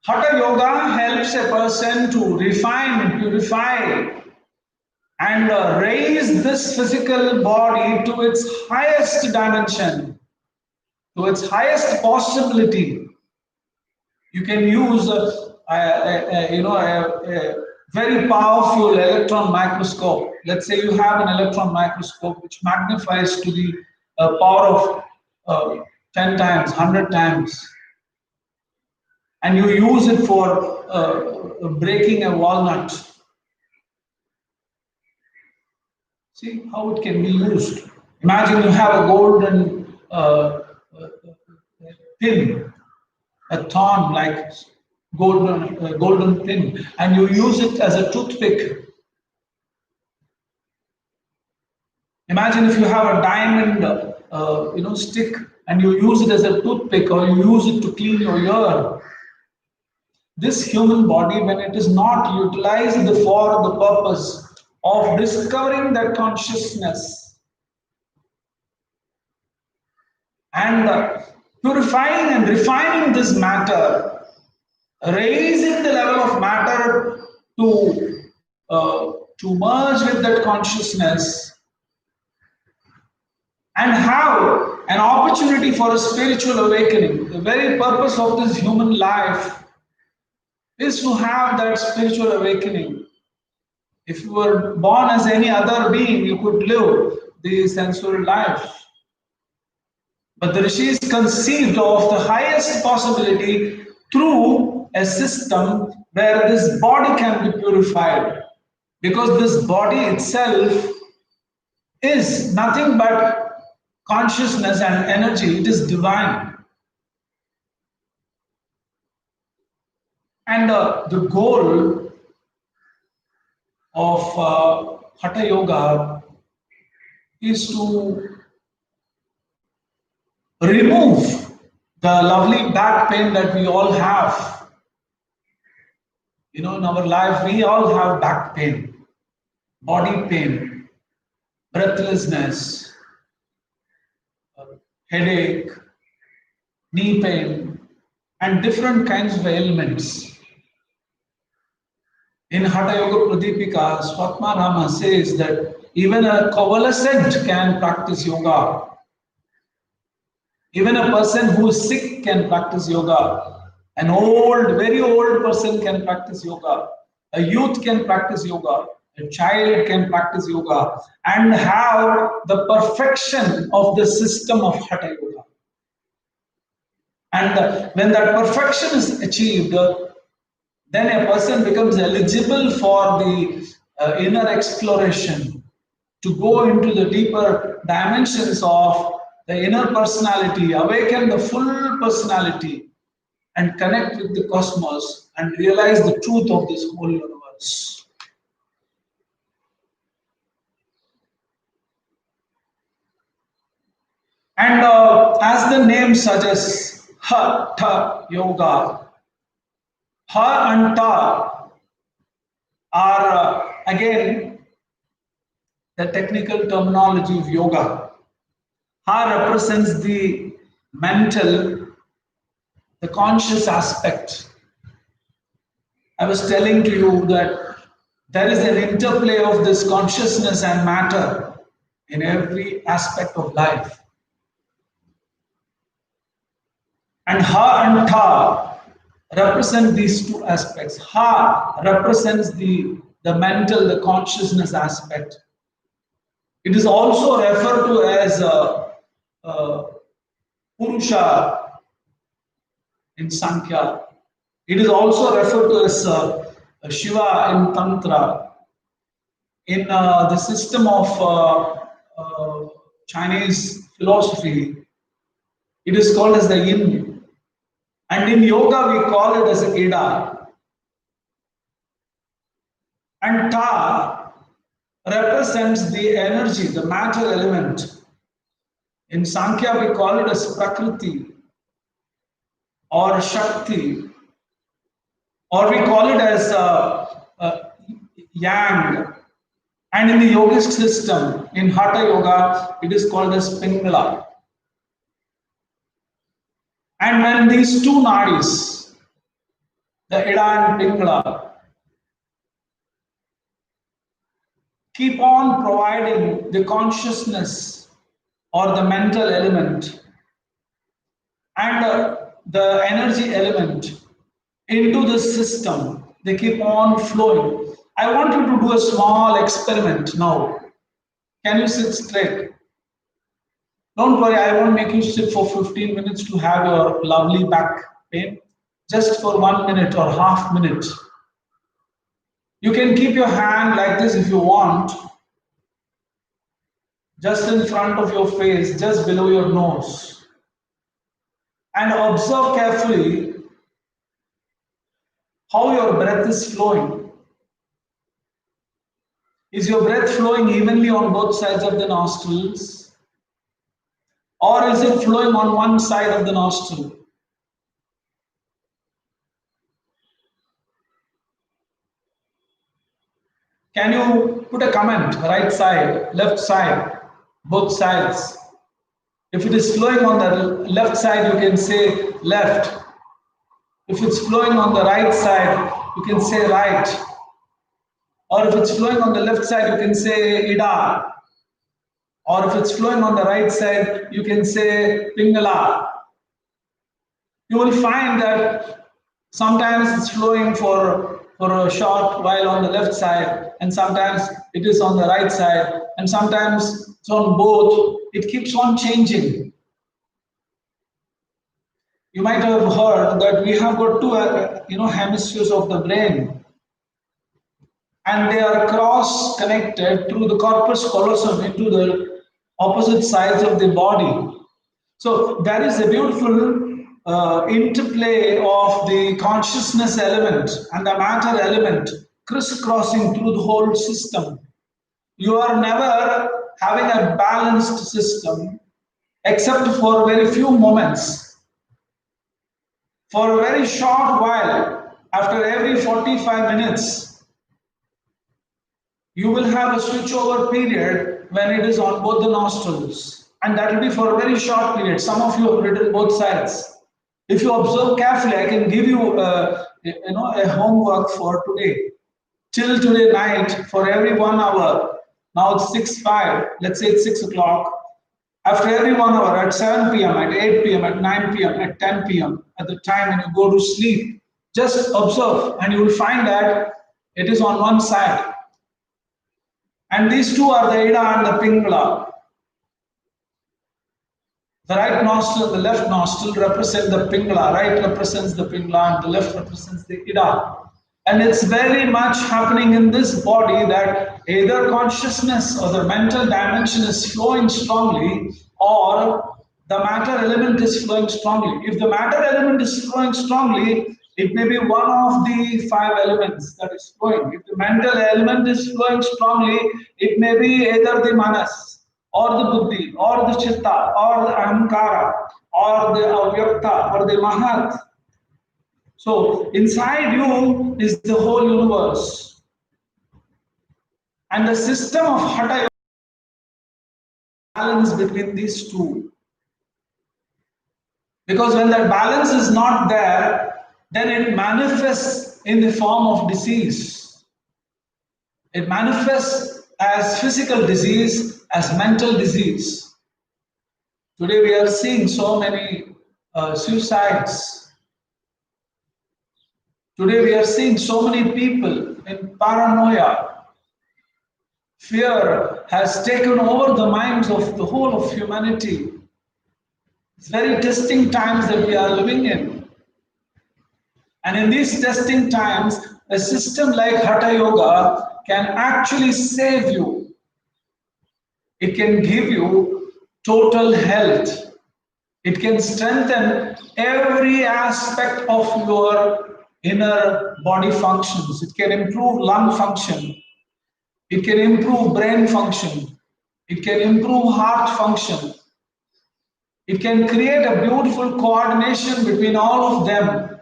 Hatha Yoga helps a person to refine, purify, and raise this physical body to its highest dimension, to its highest possibility. You can use a very powerful electron microscope. Let's say you have an electron microscope which magnifies to the power of 10 times, 100 times, and you use it for breaking a walnut. See how it can be used. Imagine you have a golden pin, a thorn like golden pin, and you use it as a toothpick. Imagine if you have a diamond, stick, and you use it as a toothpick, or you use it to clean your ear. This human body, when it is not utilized for the purpose of discovering that consciousness and purifying and refining this matter, raising the level of matter to merge with that consciousness and have an opportunity for a spiritual awakening. The very purpose of this human life is to have that spiritual awakening. If you were born as any other being, you could live the sensual life. But the rishis conceived of the highest possibility through a system where this body can be purified. Because this body itself is nothing but consciousness and energy. It is divine. And the goal of Hatha Yoga is to remove the lovely back pain that we all have. In our life, we all have back pain, body pain, breathlessness, headache, knee pain, and different kinds of ailments. In Hatha Yoga Pradipika, Swatma Rama says that even a convalescent can practice yoga. Even a person who is sick can practice yoga. An old, very old person can practice yoga. A youth can practice yoga. A child can practice yoga and have the perfection of the system of Hatha Yoga. And when that perfection is achieved, then a person becomes eligible for the inner exploration, to go into the deeper dimensions of the inner personality, awaken the full personality, and connect with the cosmos and realize the truth of this whole universe. And as the name suggests, Hatha Yoga, Ha and Ta are again the technical terminology of yoga. Ha represents the mental, the conscious aspect. I was telling to you that there is an interplay of this consciousness and matter in every aspect of life. And Ha and Ta represent these two aspects. Ha represents the mental, the consciousness aspect. It is also referred to as Purusha in Sankhya. It is also referred to as Shiva in Tantra. In the system of Chinese philosophy, it is called as the Yin. And in yoga, we call it as Ida. And Ta represents the energy, the matter element. In Sankhya, we call it as Prakriti or Shakti, or we call it as Yang. And in the yogic system, in Hatha Yoga, it is called as Pingala. And when these two nadis, the Ida and Pingala, keep on providing the consciousness or the mental element and the energy element into the system, they keep on flowing. I want you to do a small experiment now. Can you sit straight? Don't worry, I won't make you sit for 15 minutes to have your lovely back pain. Just for 1 minute or half minute. You can keep your hand like this if you want, just in front of your face, just below your nose. And observe carefully how your breath is flowing. Is your breath flowing evenly on both sides of the nostrils? Or is it flowing on one side of the nostril? Can you put a comment? Right side, left side, both sides. If it is flowing on the left side, you can say left. If it's flowing on the right side, you can say right. Or if it's flowing on the left side, you can say ida. Or if it's flowing on the right side, you can say pingala. You will find that sometimes it's flowing for a short while on the left side, and sometimes it is on the right side, and sometimes it's on both. It keeps on changing. You might have heard that we have got two hemispheres of the brain, and they are cross connected through the corpus callosum into the opposite sides of the body. So there is a beautiful interplay of the consciousness element and the matter element crisscrossing through the whole system. You are never having a balanced system except for very few moments. For a very short while, after every 45 minutes, you will have a switchover period when it is on both the nostrils. And that will be for a very short period. Some of you have written both sides. If you observe carefully, I can give you a homework for today. Till today night, for every 1 hour, now it's 6:05, let's say it's 6 o'clock. After every 1 hour, at 7 p.m., at 8 p.m., at 9 p.m., at 10 p.m., at the time when you go to sleep, just observe and you will find that it is on one side. And these two are the Ida and the Pingala. The right nostril and the left nostril represent the Pingala. Right represents the Pingala and the left represents the Ida. And it's very much happening in this body that either consciousness or the mental dimension is flowing strongly, or the matter element is flowing strongly. If the matter element is flowing strongly, it may be one of the 5 elements that is flowing. If the mental element is flowing strongly, it may be either the manas, or the buddhi, or the chitta, or the ahankara, or the avyakta, or the mahat. So inside you is the whole universe. And the system of Hatha balance between these two. Because when that balance is not there, then it manifests in the form of disease. It manifests as physical disease, as mental disease. Today we are seeing so many suicides. Today we are seeing so many people in paranoia. Fear has taken over the minds of the whole of humanity. It's very testing times that we are living in. And in these testing times, a system like Hatha Yoga can actually save you. It can give you total health. It can strengthen every aspect of your inner body functions. It can improve lung function. It can improve brain function. It can improve heart function. It can create a beautiful coordination between all of them.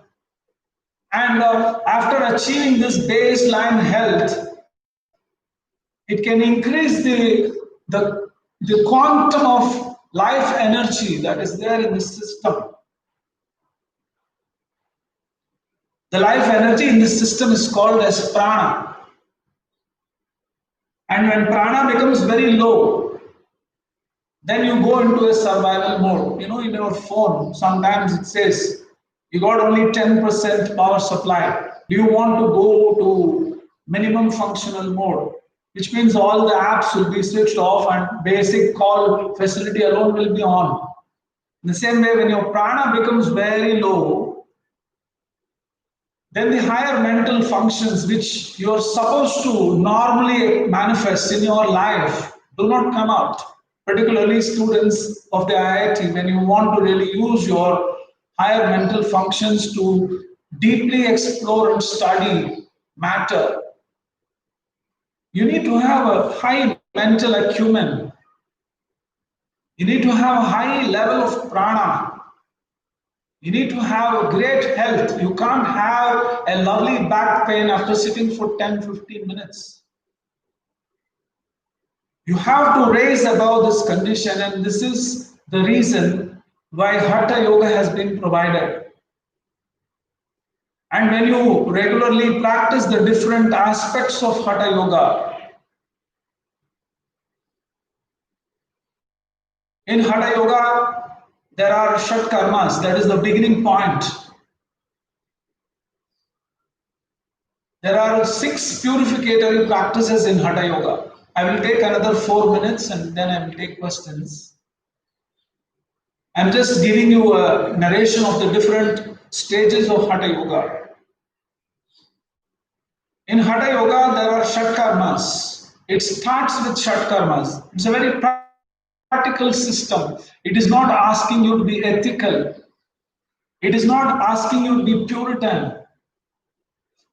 And after achieving this baseline health, it can increase the quantum of life energy that is there in the system. The life energy in this system is called as prana. And when prana becomes very low, then you go into a survival mode. You know, in your phone, sometimes it says, you got only 10% power supply. Do you want to go to minimum functional mode? which means all the apps will be switched off and basic call facility alone will be on. In the same way, when your prana becomes very low, then the higher mental functions which you are supposed to normally manifest in your life do not come out. Particularly students of the IIT, when you want to really use your higher mental functions to deeply explore and study matter, you need to have a high mental acumen. You need to have a high level of prana. You need to have a great health. You can't have a lovely back pain after sitting for 10-15 minutes. You have to raise above this condition, and this is the reason why Hatha Yoga has been provided. And when you regularly practice the different aspects of Hatha Yoga, in Hatha Yoga, there are Shat Karmas, that is the beginning point. There are 6 purificatory practices in Hatha Yoga. I will take another 4 minutes and then I will take questions. I'm just giving you a narration of the different stages of Hatha Yoga. In Hatha Yoga, there are Shat Karmas. It starts with Shat Karmas. It's a very practical system. It is not asking you to be ethical. It is not asking you to be Puritan.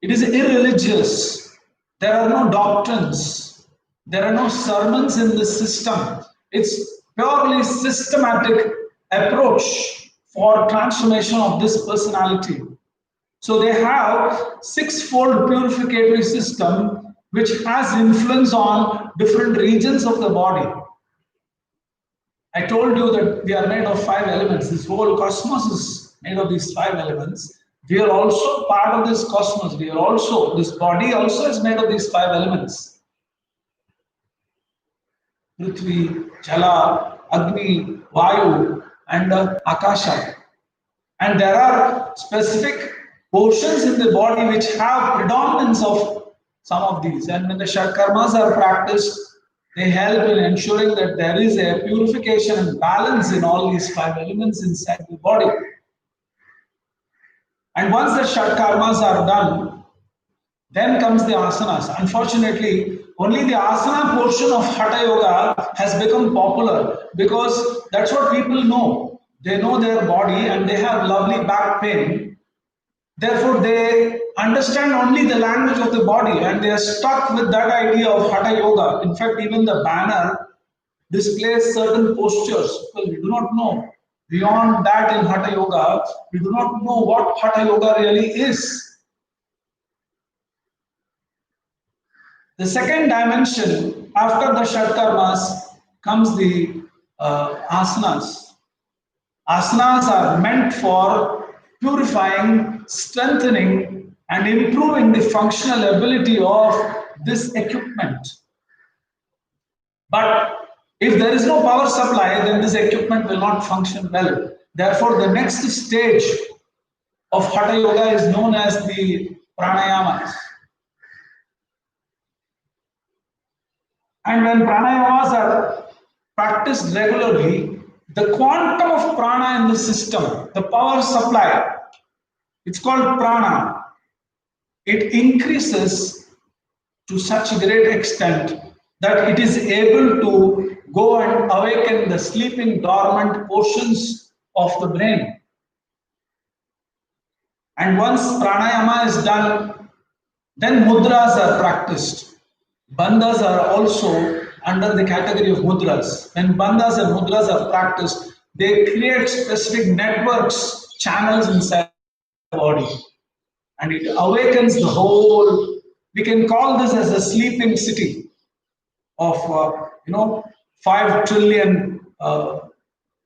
It is irreligious. There are no doctrines. There are no sermons in this system. It's purely systematic approach for transformation of this personality. So they have 6-fold purificatory system which has influence on different regions of the body. I told you that we are made of 5 elements. This whole cosmos is made of these 5 elements. We are also part of this cosmos. This body also is made of these 5 elements. Prithvi, Jala, Agni, Vayu, and Akasha. And there are specific portions in the body which have predominance of some of these. And when the Shat Karmas are practiced, they help in ensuring that there is a purification and balance in all these 5 elements inside the body. And once the Shat Karmas are done, then comes the asanas. Unfortunately, only the asana portion of Hatha Yoga has become popular because that's what people know. They know their body and they have lovely back pain. Therefore, they understand only the language of the body and they are stuck with that idea of Hatha Yoga. In fact, even the banner displays certain postures. Well, we do not know. Beyond that, in Hatha Yoga, we do not know what Hatha Yoga really is. The second dimension after the Shat Karmas comes the asanas. Asanas are meant for purifying, strengthening, and improving the functional ability of this equipment. But if there is no power supply, then this equipment will not function well. Therefore, the next stage of Hatha Yoga is known as the pranayamas. And when pranayamas are practiced regularly, the quantum of prana in the system, the power supply, it's called prana. It increases to such a great extent that it is able to go and awaken the sleeping dormant portions of the brain. And once pranayama is done, then mudras are practiced. Bandhas are also under the category of mudras. When bandhas and mudras are practiced, they create specific networks, channels inside the body. And it awakens the whole, we can call this as a sleeping city of 5 trillion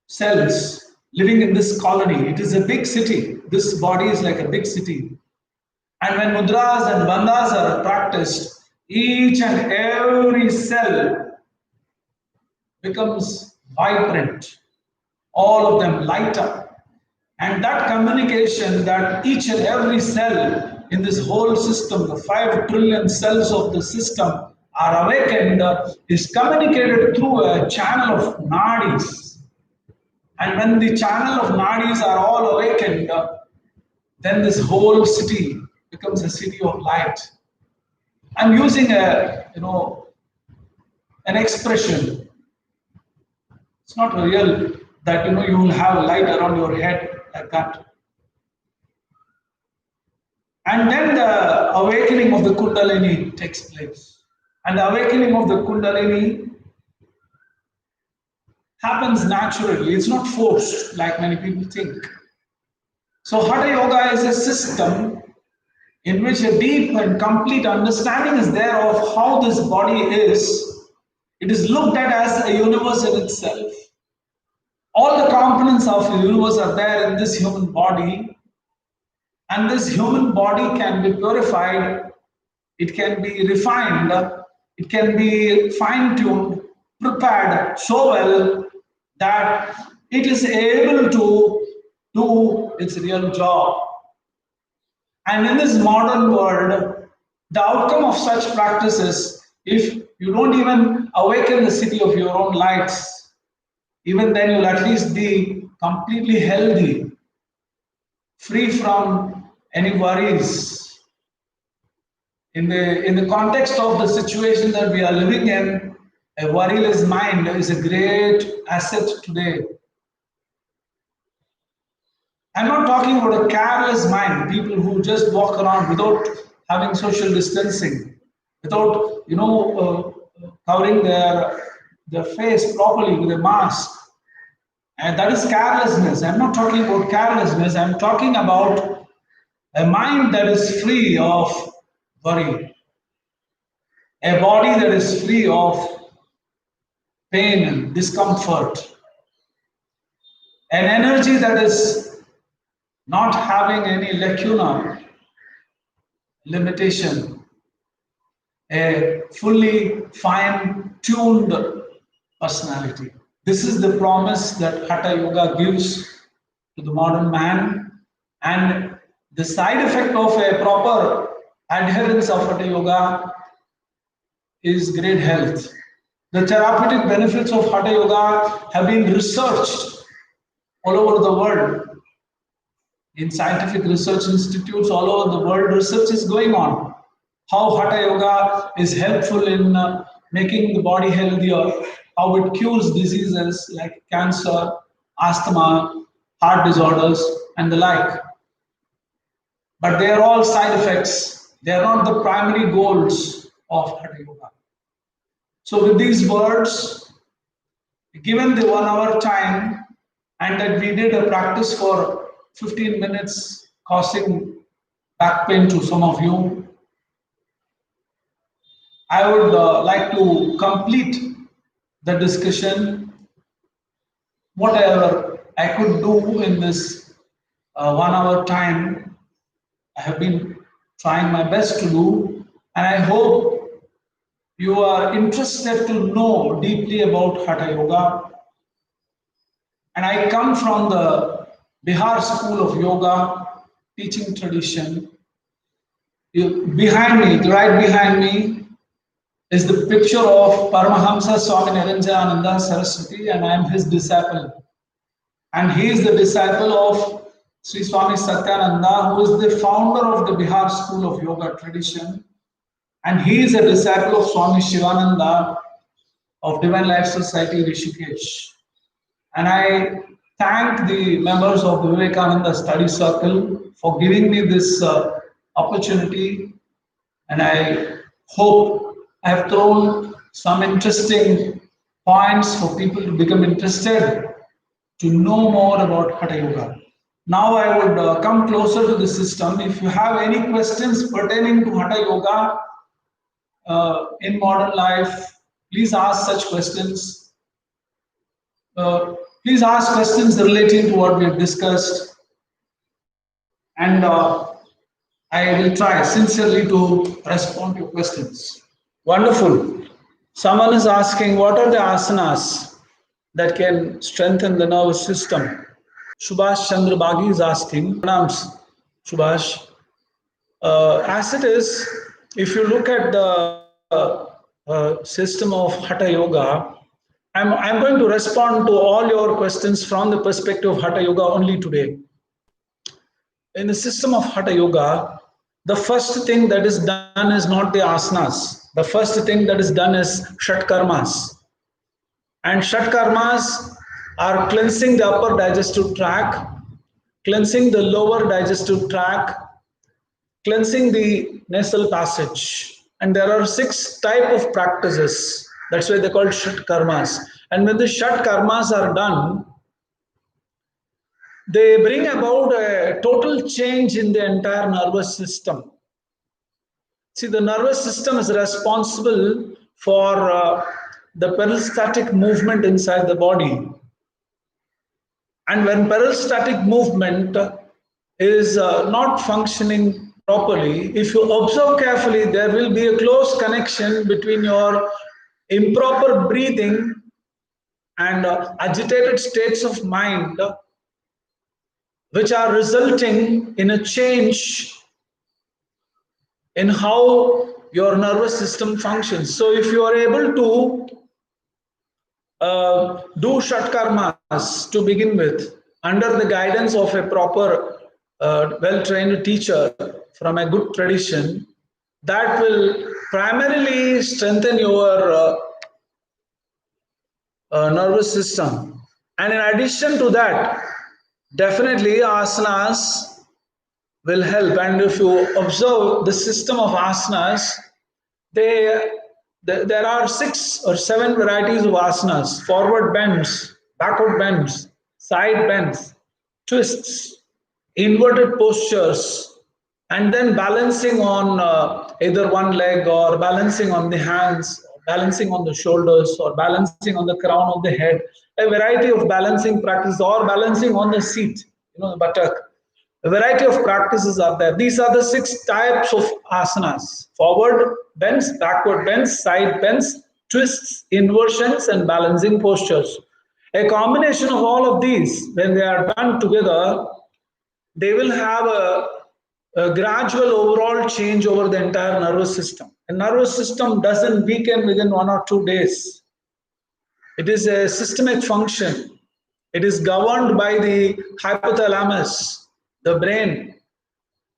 cells living in this colony. It is a big city. This body is like a big city. And when mudras and bandhas are practiced, each and every cell becomes vibrant. All of them light up. And that communication that each and every cell in this whole system, the 5 trillion cells of the system, are awakened is communicated through a channel of nadis. And when the channel of nadis are all awakened, then this whole city becomes a city of light. I'm using an expression. It's not real that you will have a light around your head like that. And then the awakening of the Kundalini takes place. And the awakening of the Kundalini happens naturally. It's not forced like many people think. So Hatha Yoga is a system in which a deep and complete understanding is there of how this body is. It is looked at as a universe in itself. All the components of the universe are there in this human body, and this human body can be purified, it can be refined, it can be fine-tuned, prepared so well that it is able to do its real job. And in this modern world, the outcome of such practices, if you don't even awaken the city of your own lights, even then you'll at least be completely healthy, free from any worries. In the context of the situation that we are living in, a worryless mind is a great asset today. I'm not talking about a careless mind, people who just walk around without having social distancing, without covering their face properly with a mask. And that is carelessness. I'm not talking about carelessness. I'm talking about a mind that is free of worry, a body that is free of pain and discomfort, an energy that is not having any lacuna, limitation, a fully fine-tuned personality. This is the promise that Hatha Yoga gives to the modern man, and the side effect of a proper adherence of Hatha Yoga is great health. The therapeutic benefits of Hatha Yoga have been researched all over the world. In scientific research institutes all over the world, research is going on. How Hatha Yoga is helpful in making the body healthier, how it cures diseases like cancer, asthma, heart disorders, and the like. But they are all side effects. They are not the primary goals of Hatha Yoga. So with these words, given the 1 hour time, and that we did a practice for 15 minutes, causing back pain to some of you, I would like to complete the discussion. Whatever I could do in this 1 hour time, I have been trying my best to do, and I hope you are interested to know deeply about Hatha Yoga. And I come from the Bihar School of Yoga teaching tradition. Behind me, right behind me, is the picture of Paramahamsa Swami Niranjananda Saraswati, and I am his disciple. And he is the disciple of Sri Swami Satyananda, who is the founder of the Bihar School of Yoga tradition. And he is a disciple of Swami Shivananda of Divine Life Society Rishikesh. And I thank the members of the Vivekananda Study Circle for giving me this opportunity. And I hope I have thrown some interesting points for people to become interested to know more about Hatha Yoga. Now I would come closer to the system. If you have any questions pertaining to Hatha Yoga in modern life, please ask such questions. Please ask questions relating to what we have discussed, and I will try sincerely to respond to questions. Wonderful. Someone is asking, what are the asanas that can strengthen the nervous system? Subhash Chandra Bagi is asking. Pranams, Subhash. As it is, if you look at the system of Hatha Yoga, I'm going to respond to all your questions from the perspective of Hatha Yoga only today. In the system of Hatha Yoga, the first thing that is done is not the asanas. The first thing that is done is Shat Karmas. And Shat Karmas are cleansing the upper digestive tract, cleansing the lower digestive tract, cleansing the nasal passage. And there are 6 type of practices. That's why they're called Shat Karmas. And when the Shat Karmas are done, they bring about a total change in the entire nervous system. See, the nervous system is responsible for the peristaltic movement inside the body. And when peristaltic movement is not functioning properly, if you observe carefully, there will be a close connection between your improper breathing and agitated states of mind, which are resulting in a change in how your nervous system functions. So if you are able to do Shat Karmas to begin with, under the guidance of a proper, well-trained teacher from a good tradition, that will primarily strengthen your nervous system. And in addition to that, definitely asanas will help. And if you observe the system of asanas, there are 6 or 7 varieties of asanas: forward bends, backward bends, side bends, twists, inverted postures, and then balancing on either one leg, or balancing on the hands, or balancing on the shoulders, or balancing on the crown of the head. A variety of balancing practice, or balancing on the seat, the buttock. A variety of practices are there. These are the 6 types of asanas: forward bends, backward bends, side bends, twists, inversions, and balancing postures. A combination of all of these, when they are done together, they will have a gradual overall change over the entire nervous system. The nervous system doesn't weaken within 1 or 2 days. It is a systemic function. It is governed by the hypothalamus, the brain,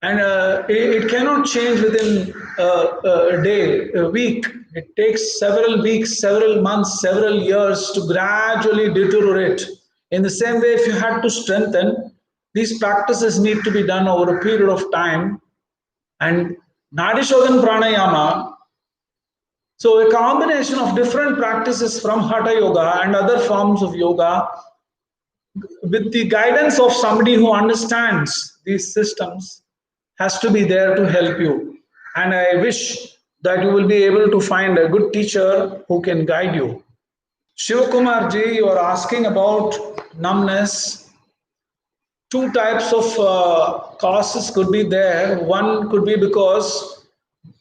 and it cannot change within a day, a week. It takes several weeks, several months, several years to gradually deteriorate. In the same way, if you had to strengthen, these practices need to be done over a period of time. And Nadishodan Pranayama, so a combination of different practices from Hatha Yoga and other forms of yoga, with the guidance of somebody who understands these systems, has to be there to help you. And I wish that you will be able to find a good teacher who can guide you. Shivakumar ji, you are asking about numbness. 2 types of causes could be there. One could be because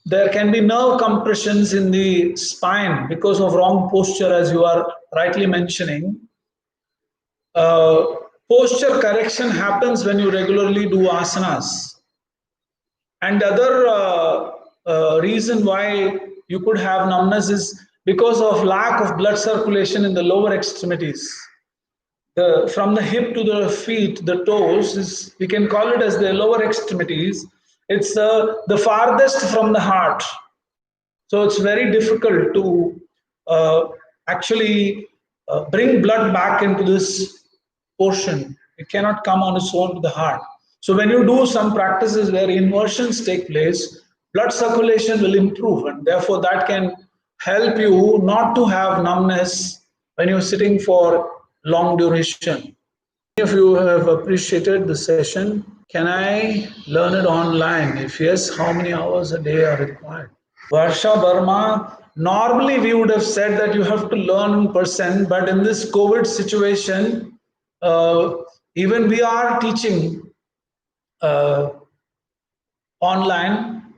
there can be nerve compressions in the spine because of wrong posture, as you are rightly mentioning. Posture correction happens when you regularly do asanas. And the other reason why you could have numbness is because of lack of blood circulation in the lower extremities. From the hip to the feet, the toes, we can call it as the lower extremities. It's the farthest from the heart. So it's very difficult to actually bring blood back into this portion. It cannot come on its own to the heart. So when you do some practices where inversions take place, blood circulation will improve, and therefore that can help you not to have numbness when you're sitting for long duration. If you have appreciated the session, can I learn it online? If yes, how many hours a day are required? Varsha Burma, normally we would have said that you have to learn in person, but in this COVID situation, even we are teaching online.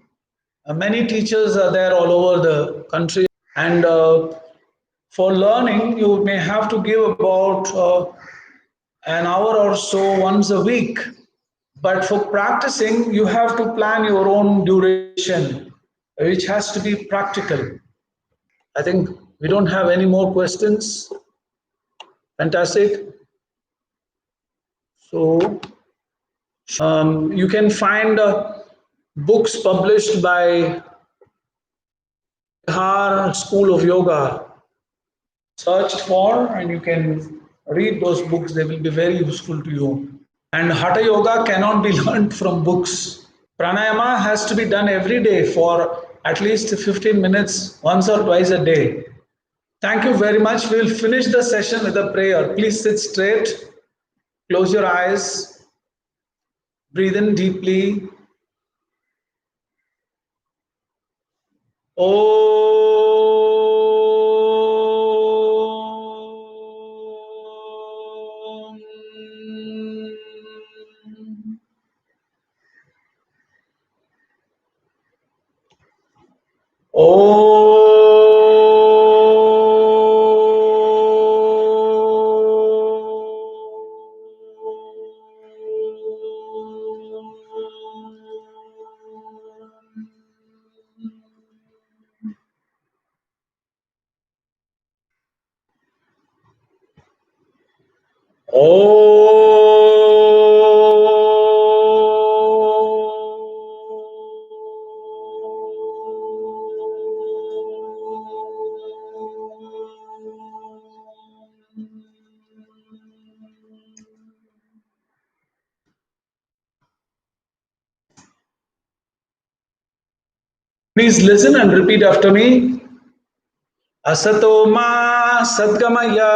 Many teachers are there all over the country, and for learning, you may have to give about an hour or so once a week. But for practicing, you have to plan your own duration, which has to be practical. I think we don't have any more questions. Fantastic. So you can find books published by Bihar School of Yoga. Searched for, and you can read those books. They will be very useful to you. And Hatha Yoga cannot be learned from books. Pranayama has to be done every day for at least 15 minutes, once or twice a day. Thank you very much. We will finish the session with a prayer. Please sit straight, close your eyes, breathe in deeply. Please listen and repeat after me. Asato ma sadgamaya,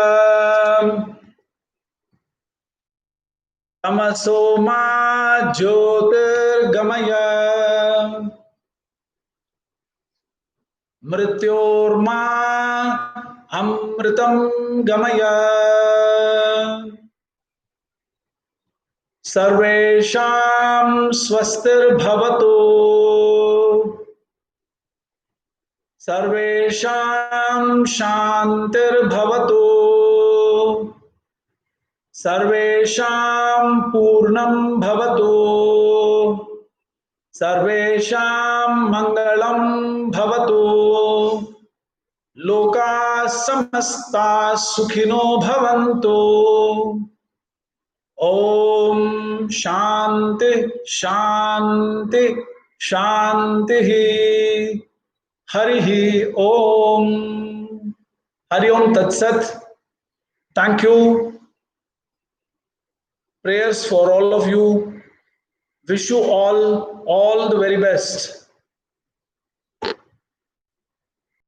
tamaso ma jyotirgamaya, mrityorma amritam gamaya, sarvesham swastir bhavatu, सर्वेषां शान्तिर्भवतु सर्वेषां पूर्णं भवतु सर्वेषां मङ्गलं भवतु लोकाः समस्ताः सुखिनो भवन्तु ॐ शान्ति शान्ति शान्तिः Harihi Om. Hari Om Tat Sat. Thank you. Prayers for all of you. Wish you all the very best.